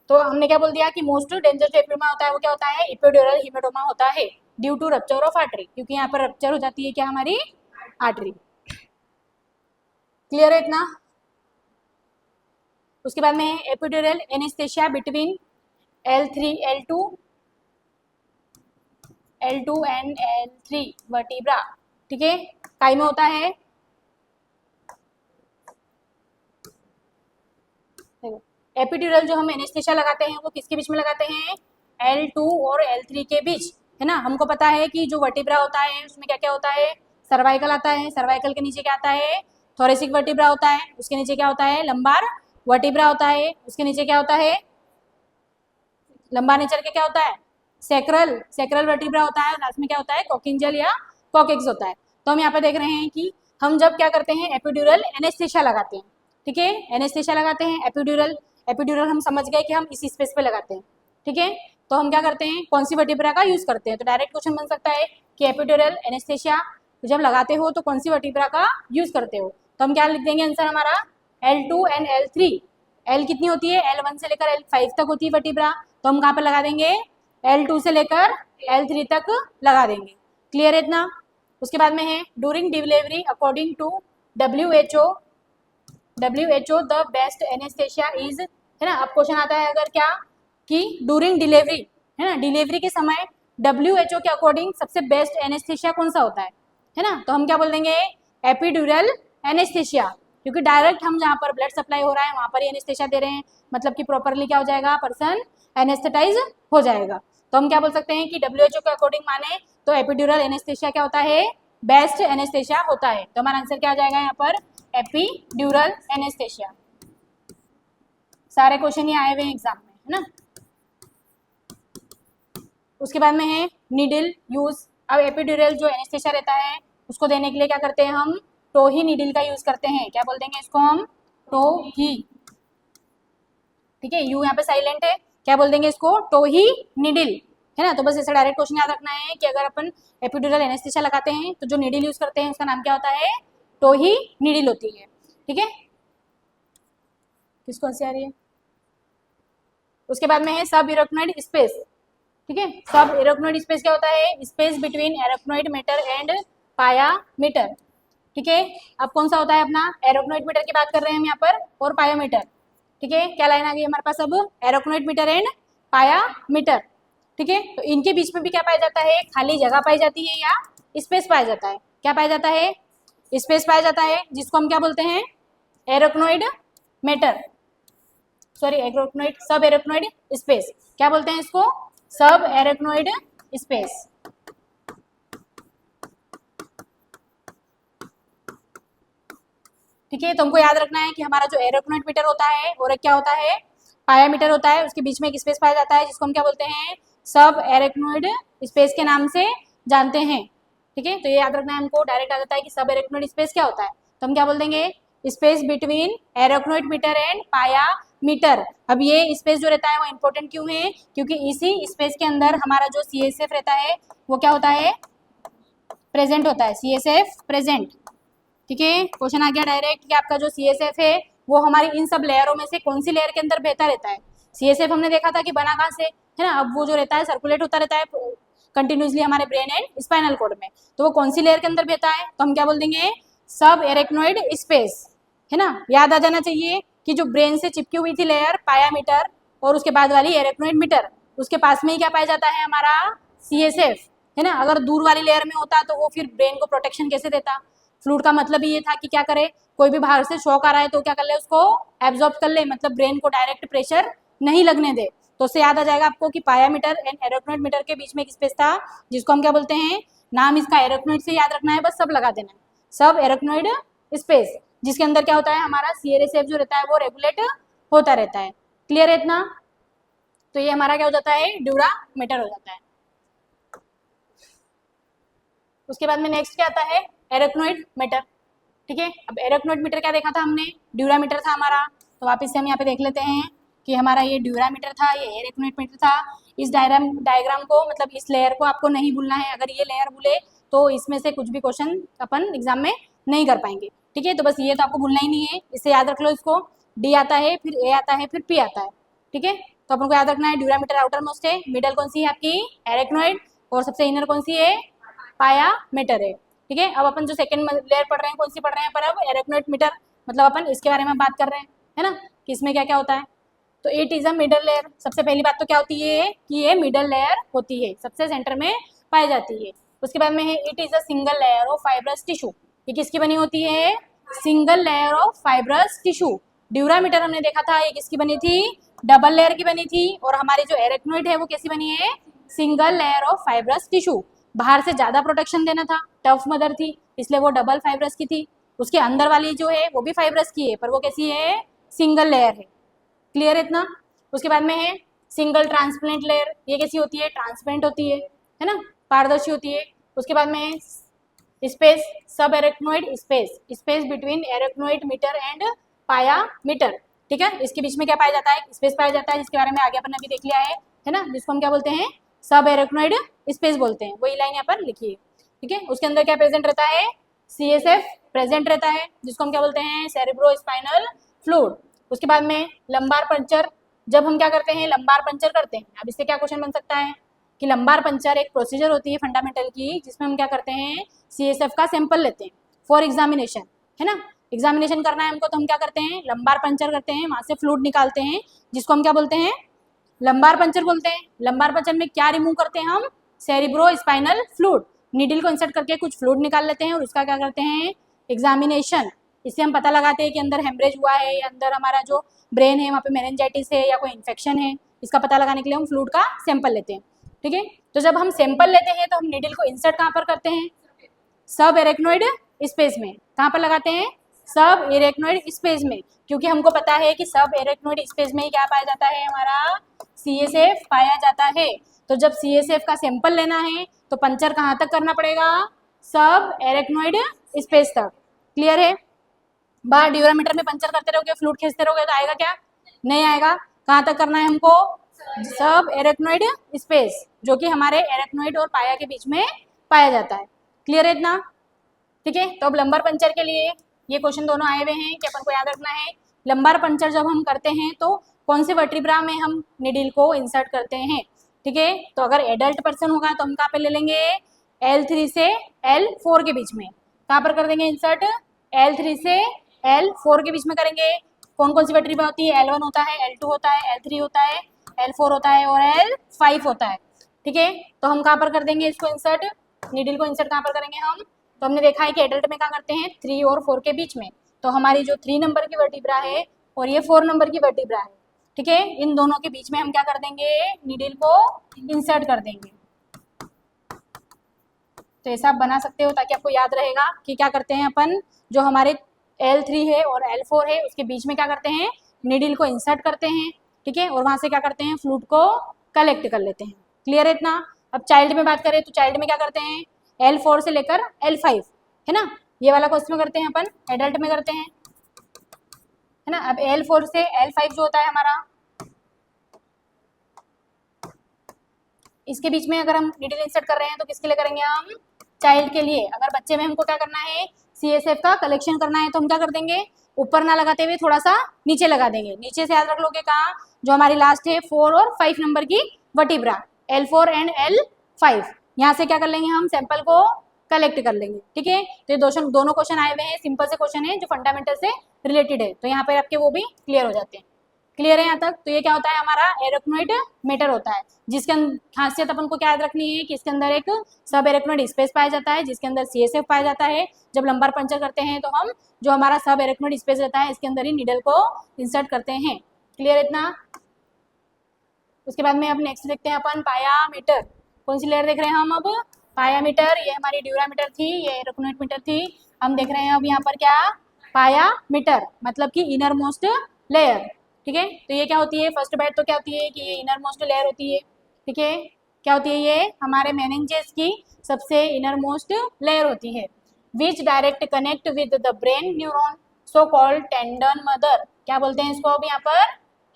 तो हमने क्या बोल दिया कि मोस्ट डेंजर जो एपिड्यूरमा होता है वो क्या होता है? एपिड्यूरल हीमोटोमा होता है due to rupture of artery, क्योंकि यहाँ पर रप्चर हो जाती है क्या? हमारी आर्टरी। क्लियर है इतना? उसके बाद में epidural anaesthesia between L3 L2 and L3 vertebra. ठीक है, काई में होता है? एपिड्यूरल जो हम एनेस्थेसिया लगाते हैं वो किसके बीच में लगाते हैं? L2 और L3 के बीच, है ना। हमको पता है कि जो वर्टिब्रा होता है उसमें क्या क्या होता है? सर्वाइकल आता है, सर्वाइकल के नीचे क्या आता है? थोरेसिक वर्टिब्रा होता है, उसके नीचे क्या होता है? लंबार वर्टिब्रा होता है, उसके नीचे क्या होता है? लंबा नेचर के क्या होता है? सेक्रल, सेक्रल वर्टिब्रा होता है, लास्ट में क्या होता है? कॉकिंजल या कॉकेक्स होता है। तो हम यहाँ पे देख रहे हैं कि हम जब क्या करते हैं? एपिड्यूरल एनेस्थेसिया लगाते हैं। ठीक है, एनेस्थेसिया लगाते हैं एपिड्यूरल। एपिड्यूरल हम समझ गए कि हम इस स्पेस पे लगाते हैं। ठीक है, तो हम क्या करते हैं? कौन सी वर्टिब्रा का यूज करते हैं? तो डायरेक्ट क्वेश्चन बन सकता है कि एपिड्यूरल एनेस्थेसिया जब लगाते हो तो कौन सी वर्टिब्रा का यूज करते हो। तो हम क्या लिख देंगे आंसर हमारा? L2 and L3। L कितनी होती है? L1 से लेकर L5 तक होती है वर्टिब्रा, तो हम कहाँ पर लगा देंगे? L2 से लेकर L3 तक लगा देंगे। क्लियर है इतना? उसके बाद में है during delivery according to WHO the best anaesthesia is, है ना। अब क्वेश्चन आता है अगर क्या कि ड्यूरिंग डिलीवरी, है ना, डिलीवरी के समय WHO के अकॉर्डिंग सबसे बेस्ट एनेस्थेसिया कौन सा होता है ना। तो हम क्या बोल देंगे? एपिड्यूरल एनेस्थेसिया, क्योंकि डायरेक्ट हम जहाँ पर ब्लड सप्लाई हो रहा है वहाँ पर ही एनेस्थेसिया दे रहे हैं, मतलब कि प्रॉपरली क्या हो जाएगा? पर्सन एनेस्थेटाइज हो जाएगा। तो हम क्या बोल सकते हैं कि WHO के अकॉर्डिंग माने तो एपिड्यूरल एनेस्थेसिया क्या होता है? बेस्ट एनेस्थेसिया होता है। तो हमारा आंसर क्या आ जाएगा यहाँ पर? Epidural anaesthesia. सारे क्वेश्चन ही आए हुए हैं एग्जाम में, है ना। उसके बाद में है नीडल यूज। अब एपिड्यूरल जो एनेस्थेसिया रहता है उसको देने के लिए क्या करते हैं हम? टोही नीडल का यूज करते हैं। क्या बोल देंगे इसको हम? टोही। ठीक है, यू यहाँ पे साइलेंट है, क्या बोल देंगे इसको? टोही नीडल, है ना। तो बस ऐसा डायरेक्ट क्वेश्चन याद रखना है कि अगर अपन एपिड्यूरल एनेस्थेसिया लगाते हैं तो जो नीडल यूज करते हैं उसका नाम क्या होता है? टोही नीडल होती है। ठीक है, किसको हंसी आ रही है? उसके बाद में है सब इरेक्नोइड स्पेस। ठीक है, सब एरोक्नोइड स्पेस क्या होता है? Space between एरोक्नोइड metre and pia mater. ठीक है, अब कौन सा होता है अपना? एरोक्नोइड मीटर की बात कर रहे हैं हम यहाँ पर, और पाया मीटर। ठीक है, क्या लाइन आ गई हमारे पास? अब एरोक्नोइड मीटर एंड पाया मीटर। ठीक है, तो इनके बीच में भी क्या पाया जाता है? खाली जगह पाई जाती है या स्पेस पाया जाता है? क्या पाया जाता है? स्पेस पाया जाता है, जिसको हम क्या बोलते हैं? एरोक्नोइड मीटर, सॉरी एरोक्नोइड, सब एरोक्नोइड स्पेस। क्या बोलते हैं इसको? सब एरोक्नोइड स्पेस। ठीक है, तो हमको याद रखना है कि हमारा जो एरोक्नोइड मीटर होता है और एक क्या होता है, पाया मीटर होता है, उसके बीच में एक स्पेस पाया जाता है जिसको हम क्या बोलते हैं, सब एरोक्नोइड स्पेस के नाम से जानते हैं। ठीक है, तो ये याद रखना है हमको, डायरेक्ट आ जाता है कि सब एरोक्नोइड स्पेस क्या होता है, तो हम क्या बोल देंगे, space between एरोक्नोइड metre and pia metre. अब ये स्पेस जो रहता है वो इंपॉर्टेंट क्यों है, क्योंकि इसी स्पेस के अंदर हमारा जो CSF रहता है वो क्या होता है, प्रेजेंट होता है, CSF प्रेजेंट। ठीक है, क्वेश्चन आ गया डायरेक्ट कि आपका जो CSF है वो हमारी इन सब लेयरों में से कौन सी लेयर के अंदर बहता रहता है। CSF हमने देखा था कि बना कहाँ से है ना, अब वो जो रहता है सर्कुलेट होता रहता है कंटिन्यूसली हमारे ब्रेन एंड स्पाइनल कॉर्ड में, तो वो कौन सी लेयर के अंदर बहता है, तो हम क्या बोल देंगे, सब एरेक्नोइड स्पेस, है ना। याद आ जाना चाहिए कि जो ब्रेन से चिपकी हुई थी लेयर पाया मीटर और उसके बाद वाली एरेक्नोइड मीटर, उसके पास में ही क्या पाया जाता है, हमारा CSF, है ना। अगर दूर वाली लेयर में होता तो वो फिर ब्रेन को प्रोटेक्शन कैसे देता। फ्लूइड का मतलब ही ये था कि क्या करे, कोई भी बाहर से शॉक आ रहा है तो क्या कर ले, उसको एब्जॉर्ब कर ले, मतलब ब्रेन को डायरेक्ट प्रेशर नहीं लगने दे। तो उससे याद आ जाएगा आपको कि पाया मीटर एंड एरोक्नोइड मीटर के बीच में एक स्पेस था जिसको हम क्या बोलते हैं, नाम इसका एरोक्नोइड से याद रखना है, बस सब लगा देना है, सब एरोक्नोइड स्पेस, जिसके अंदर क्या होता है, हमारा CSF जो रहता है वो रेगुलेट होता रहता है। क्लियर है इतना, तो ये हमारा क्या हो जाता है, ड्यूरा मीटर हो जाता है। उसके बाद में नेक्स्ट क्या आता है, एरोक्नोइड मीटर। ठीक है, अब एरोक्नोइड मीटर क्या देखा था हमने, ड्यूरा मीटर था हमारा, तो वापस से हम यहाँ पे देख लेते हैं कि हमारा ये ड्यूरा मीटर था, ये एरोक्नोइड मीटर था। इस डायग्राम को, मतलब इस लेयर को आपको नहीं भूलना है, अगर ये लेयर भूले तो इसमें से कुछ भी क्वेश्चन अपन एग्जाम में नहीं कर पाएंगे। ठीक है, तो बस ये तो आपको भूलना ही नहीं है, इससे याद रख लो इसको, D आता है, फिर A आता है, फिर P आता है। ठीक है, तो अपन को याद रखना है, ड्यूरा मीटर आउटर मोस्ट है, मिडल कौन सी है आपकी, एरोक्नोइड, और सबसे इनर कौन सी है, पाया मीटर है। ठीक है, अब अपन जो सेकंड लेयर पढ़ रहे हैं, कौन सी पढ़ रहे हैं पर, अब एरोक्नोइड मीटर, मतलब अपन इसके बारे में बात कर रहे हैं, है ना, कि इसमें क्या क्या होता है। तो it is a middle layer, सबसे पहली बात तो क्या होती है कि ये मिडल लेयर होती है, सबसे सेंटर में पाई जाती है। उसके बाद में है it is a single layer of fibrous tissue, ये किसकी बनी होती है, single layer of fibrous tissue. Dura mater हमने देखा था, ये किसकी बनी थी, डबल लेयर की बनी थी, और हमारी जो एरोक्नोइड है वो कैसी बनी है, single layer of fibrous tissue. बाहर से ज्यादा प्रोटेक्शन देना था, टफ मदर थी इसलिए वो डबल फाइब्रस की थी, उसके अंदर वाली जो है वो भी फाइब्रस की है पर वो कैसी है, सिंगल लेयर है। क्लियर है इतना। उसके बाद में है सिंगल ट्रांसपेरेंट लेयर, ये कैसी होती है, ट्रांसपेरेंट होती है ना, पारदर्शी होती है। उसके बाद में है space, sub arachnoid space, space between arachnoid mater and pia mater. ठीक है, इसके बीच में क्या पाया जाता है, स्पेस पाया जाता है, जिसके बारे में आगे अपन ने भी देख लिया है ना, जिसको हम क्या बोलते हैं, सब एरेक्नोइड स्पेस बोलते हैं, वही लाइन यहाँ पर लिखी है। ठीक है, उसके अंदर क्या प्रेजेंट रहता है, CSF प्रेजेंट रहता है, जिसको हम क्या बोलते हैं, सेरेब्रो स्पाइनल फ्लूइड। उसके बाद में लंबार पंचर, जब हम क्या करते हैं, लंबार पंचर करते हैं, अब इससे क्या क्वेश्चन बन सकता है कि लंबार पंचर एक प्रोसीजर होती है फंडामेंटल की, जिसमें हम क्या करते हैं, CSF का सैंपल लेते हैं फॉर एग्जामिनेशन, है ना। एग्जामिनेशन करना है हमको तो हम क्या करते हैं, लंबार पंचर करते हैं, वहां से फ्लूइड निकालते हैं, जिसको हम क्या बोलते हैं, लंबार पंचर बोलते हैं। लंबार पंचर में क्या रिमूव करते हैं हम, सेरिब्रो स्पाइनल फ्लूइड, नीडल को इंसर्ट करके कुछ फ्लूइड निकाल लेते हैं और उसका क्या करते हैं, एग्जामिनेशन। इससे हम पता लगाते हैं कि अंदर हेमरेज हुआ है या अंदर हमारा जो ब्रेन है वहाँ पे मेनिंजाइटिस है या कोई इन्फेक्शन है, इसका पता लगाने के लिए हम फ्लूइड का सैंपल लेते हैं। ठीक है, तो जब हम सैंपल लेते हैं तो हम नीडल को इंसर्ट कहाँ पर करते हैं, सब एरेक्नोइड स्पेस में। कहाँ पर लगाते हैं, सब एरेक्नोइड स्पेस में, क्योंकि हमको पता है कि सब एरेक्नोइड स्पेस में ही क्या पाया जाता है, हमारा CSF पाया जाता है। तो जब CSF का सैंपल लेना है तो पंचर कहाँ तक करना पड़ेगा, सब एरेक्नोइड स्पेस तक। क्लियर है, बाहर ड्यूरामीटर में पंचर करते रहोगे, फ्लूइड खींचते रहोगे तो आएगा क्या, नहीं आएगा। कहाँ तक करना है हमको, सब एरेक्नोइड स्पेस, जो कि हमारे एरेक्नोइड और पाया के बीच में पाया जाता है। क्लियर है इतना। ठीक है, तो अब लंबार पंचर के लिए ये क्वेश्चन दोनों आए हुए हैं कि अपन को याद रखना है, लंबार पंचर जब हम करते हैं तो कौन से वर्टिब्रा में हम निडल को इंसर्ट करते हैं। ठीक है, तो अगर एडल्ट पर्सन होगा तो हम कहाँ पे ले लेंगे, L3 से L4 के बीच में। कहाँ पर कर देंगे इंसर्ट, L3 से L4 के बीच में करेंगे। कौन कौन सी वर्टिब्रा होती है, L1 होता है, L2 होता है, L3 होता है, L4 होता है और L5 होता है। ठीक है, तो हम कहाँ पर कर देंगे इसको इंसर्ट, निडल को इंसर्ट कहाँ पर करेंगे हम, तो हमने देखा है कि एडल्ट में क्या करते हैं, 3 और 4 के बीच में। तो हमारी जो 3 नंबर की वर्टिब्रा है और ये 4 नंबर की वर्टिब्रा है, ठीक है, इन दोनों के बीच में हम क्या कर देंगे, नीडल को इंसर्ट कर देंगे। तो ऐसा आप बना सकते हो ताकि आपको याद रहेगा कि क्या करते हैं अपन, जो हमारे L3 है और L4 है, उसके बीच में क्या करते हैं, नीडल को इंसर्ट करते हैं, ठीक है, और वहां से क्या करते हैं, फ्लूइड को कलेक्ट कर लेते हैं। क्लियर है इतना। अब चाइल्ड में बात करें तो चाइल्ड में क्या करते हैं, L4 से लेकर L5 है ना, ये वाला क्वेश्चन में करते हैं अपन, एडल्ट में करते हैं है ना। अब L4 से L5 जो होता है हमारा, इसके बीच में अगर हम नीडल इंसर्ट कर रहे हैं तो किसके लिए करेंगे हम, चाइल्ड के लिए। अगर बच्चे में हमको क्या करना है, CSF का कलेक्शन करना है तो हम क्या कर देंगे, ऊपर ना लगाते हुए थोड़ा सा नीचे लगा देंगे। नीचे से याद रख लोगे कहाँ, जो हमारी लास्ट है 4 और 5 नंबर की वर्टिब्रा, L4 एंड L5, यहाँ से क्या कर लेंगे हम, सैंपल को कलेक्ट कर लेंगे, ठीक है। तो ये दोनों क्वेश्चन आए हुए हैं, सिंपल से क्वेश्चन है जो फंडामेंटल से रिलेटेड है, तो यहाँ पर आपके वो भी क्लियर हो जाते हैं। क्लियर है यहाँ तक। तो ये क्या होता है, हमारा एरेक्नोइड मैटर होता है, जिसके खासियत अपन को क्या याद रखनी है कि इसके अंदर एक सब एरेक्नोइड स्पेस पाया जाता है, जिसके अंदर CSF पाया जाता है। जब लंबार पंचर करते हैं तो हम जो हमारा सब एरेक्नोइड स्पेस रहता है, इसके अंदर ही नीडल को इंसर्ट करते हैं। क्लियर इतना। उसके बाद में अब नेक्स्ट देखते हैं अपन पायामीटर। कौन सी लेयर देख रहे हैं हम अब, पायामीटर। ये हमारी ड्यूरामीटर थी, ये एरेक्नोइड मीटर थी, हम देख रहे हैं अब यहाँ पर क्या, पायामीटर, मतलब कि इनर मोस्ट लेयर, ठीक है। तो ये क्या होती है, फर्स्ट बात तो क्या होती है कि ये इनर मोस्ट लेयर होती है, ठीक है। क्या होती है, ये हमारे मेनिंजेस की सबसे इनर मोस्ट लेयर होती है, which direct connect with the brain neuron, so called tender mother. क्या बोलते हैं इसको अब यहाँ पर,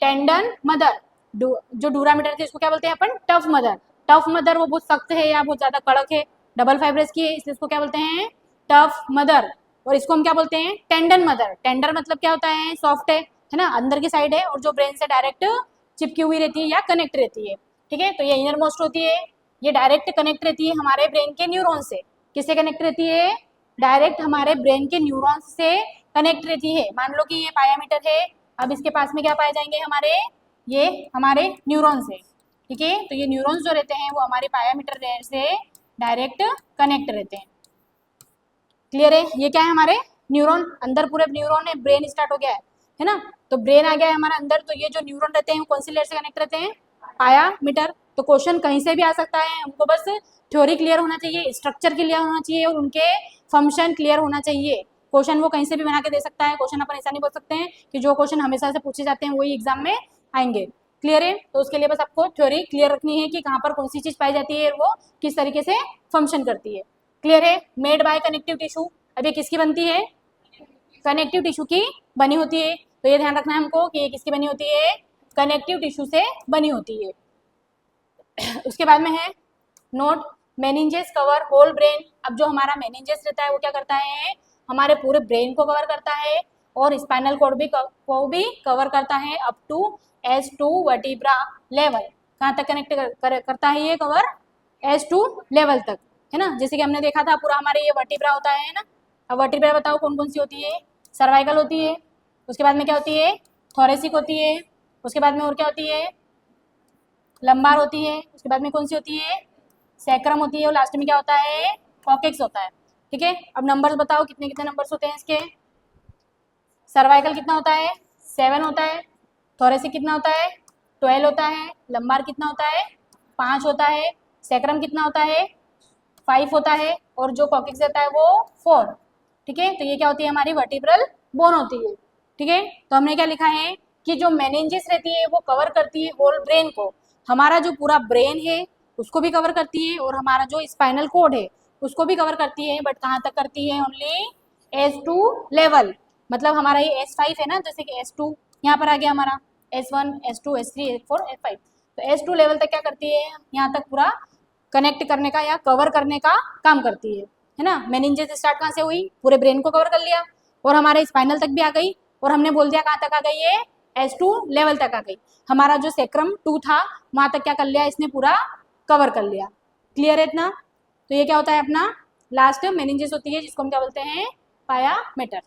टेंडन मदर। जो डूरामीटर थी इसको क्या बोलते हैं अपन, टफ मदर। टफ मदर वो बहुत सख्त है या बहुत ज्यादा कड़क है, डबल फाइब्रस की है, इसलिए इसको क्या बोलते हैं, टफ मदर। और इसको हम क्या बोलते हैं, टेंडन मदर। टेंडर मतलब क्या होता है, सॉफ्ट है ना, अंदर की साइड है, और जो ब्रेन से डायरेक्ट चिपकी हुई रहती है या कनेक्ट रहती है, ठीक है। तो ये इनर मोस्ट होती है, ये डायरेक्ट कनेक्ट रहती है हमारे ब्रेन के न्यूरॉन से। किससे कनेक्ट रहती है, डायरेक्ट हमारे ब्रेन के न्यूरॉन्स से कनेक्ट रहती है। मान लो कि ये पायामीटर है, अब इसके पास में क्या पाए जाएंगे हमारे, ये हमारे न्यूरॉन्स है, ठीक है। तो ये न्यूरॉन्स जो रहते हैं वो हमारे पायामीटर से डायरेक्ट कनेक्ट रहते हैं। क्लियर है। ये क्या है, हमारे न्यूरॉन, अंदर पूरे न्यूरॉन है, ब्रेन स्टार्ट हो गया है ना, तो ब्रेन आ गया है हमारे अंदर। तो ये जो न्यूरॉन रहते हैं वो कौन सी लेयर से कनेक्ट रहते हैं, पायामीटर। तो क्वेश्चन कहीं से भी आ सकता है, हमको बस थ्योरी क्लियर होना चाहिए, स्ट्रक्चर क्लियर होना चाहिए और उनके फंक्शन क्लियर होना चाहिए। क्वेश्चन वो कहीं से भी बना के दे सकता है, क्वेश्चन अपन ऐसा नहीं बोल सकते हैं कि जो क्वेश्चन हमेशा से पूछे जाते हैं वही एग्जाम में आएंगे। क्लियर है। तो उसके लिए बस आपको थ्योरी क्लियर रखनी है कि कहाँ पर कौन सी चीज पाई जाती है, वो किस तरीके से फंक्शन करती है। क्लियर है। मेड बाय कनेक्टिव टिश्यू, अब ये किसकी बनती है, कनेक्टिव टिश्यू की बनी होती है। तो ये ध्यान रखना है हमको कि ये किसकी बनी होती है, कनेक्टिव टिश्यू से बनी होती है। उसके बाद में है note, meninges cover whole brain. अब जो हमारा मेनिंजेस रहता है वो क्या करता है, हमारे पूरे ब्रेन को कवर करता है, और स्पाइनल कोड को भी कवर करता है up to S2 vertebra level. कहाँ तक कनेक्ट करता है ये कवर, S2 लेवल तक, है ना। जैसे कि हमने देखा था पूरा हमारे ये वर्टिब्रा होता है ना। अब वर्टिब्रा बताओ कौन कौन सी होती है, सर्वाइकल होती है, उसके बाद में क्या होती है, थोरेसिक होती है, उसके बाद में और क्या होती है, लंबार होती है, उसके बाद में कौन सी होती है, सैक्रम होती है, और लास्ट में क्या होता है, कॉकेक्स होता है, ठीक है। अब नंबर्स बताओ कितने कितने नंबर्स होते हैं इसके। सर्वाइकल कितना होता है, 7 होता है, थोरेसिक कितना होता है, 12 होता है, लंबार कितना होता है, 5 होता है, सैक्रम कितना होता है, 5 होता है, और जो कॉकेक्स रहता है वो 4, ठीक है। तो ये क्या होती है, हमारी वर्टिब्रल बोन होती है, ठीक है। तो हमने क्या लिखा है कि जो मेनिंजेस रहती है वो कवर करती है होल ब्रेन को, हमारा जो पूरा ब्रेन है उसको भी कवर करती है, और हमारा जो स्पाइनल कोड है उसको भी कवर करती है, बट कहाँ तक करती है, ओनली S2 लेवल। मतलब हमारा ये S5 है ना, जैसे कि S2 यहाँ पर आ गया हमारा, S1 S2 S3 S4 S5, तो S2 लेवल तक क्या करती है, यहाँ तक पूरा कनेक्ट करने का या कवर करने का काम करती है ना। मेनिंजेस स्टार्ट कहाँ से हुई, पूरे ब्रेन को कवर कर लिया, और हमारे स्पाइनल तक भी आ गई, और हमने बोल दिया कहाँ तक आ गई, ये S2 लेवल तक आ गई। हमारा जो सेक्रम 2 था वहां तक क्या कर लिया, इसने पूरा कवर कर लिया। क्लियर है इतना। तो ये क्या होता है, अपना लास्ट मेनिंजेस होती है, जिसको हम क्या बोलते हैं, पायामीटर।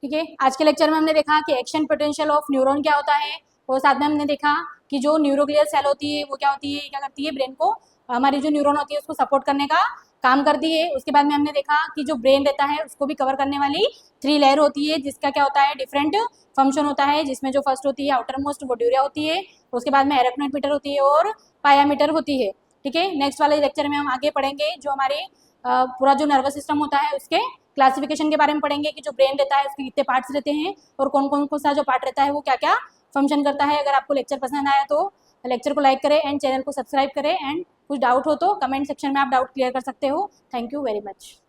ठीक है। आज के लेक्चर में हमने देखा कि एक्शन पोटेंशियल ऑफ न्यूरॉन क्या होता है, और साथ में हमने देखा कि जो न्यूरोग्लियल सेल होती है वो क्या होती है, क्या करती है, ब्रेन को, हमारी जो न्यूरॉन होती है उसको सपोर्ट करने का काम करती है। उसके बाद में हमने देखा कि जो ब्रेन रहता है उसको भी कवर करने वाली 3 लेयर होती है, जिसका क्या होता है, डिफरेंट फंक्शन होता है, जिसमें जो फर्स्ट होती है आउटर मोस्ट वो ड्यूरिया होती है, उसके बाद में एरेक्नोइड मीटर होती है और पायामीटर होती है। ठीक है, नेक्स्ट वाले लेक्चर में हम आगे पढ़ेंगे जो हमारे पूरा जो नर्वस सिस्टम होता है उसके क्लासिफिकेशन के बारे में पढ़ेंगे कि जो ब्रेन रहता है उसके कितने पार्ट्स रहते हैं और कौन कौन सा जो पार्ट रहता है वो क्या क्या फंक्शन करता है। अगर आपको लेक्चर पसंद आया तो लेक्चर को लाइक करें एंड चैनल को सब्सक्राइब करें, एंड कुछ डाउट हो तो कमेंट सेक्शन में आप डाउट क्लियर कर सकते हो। Thank you very much.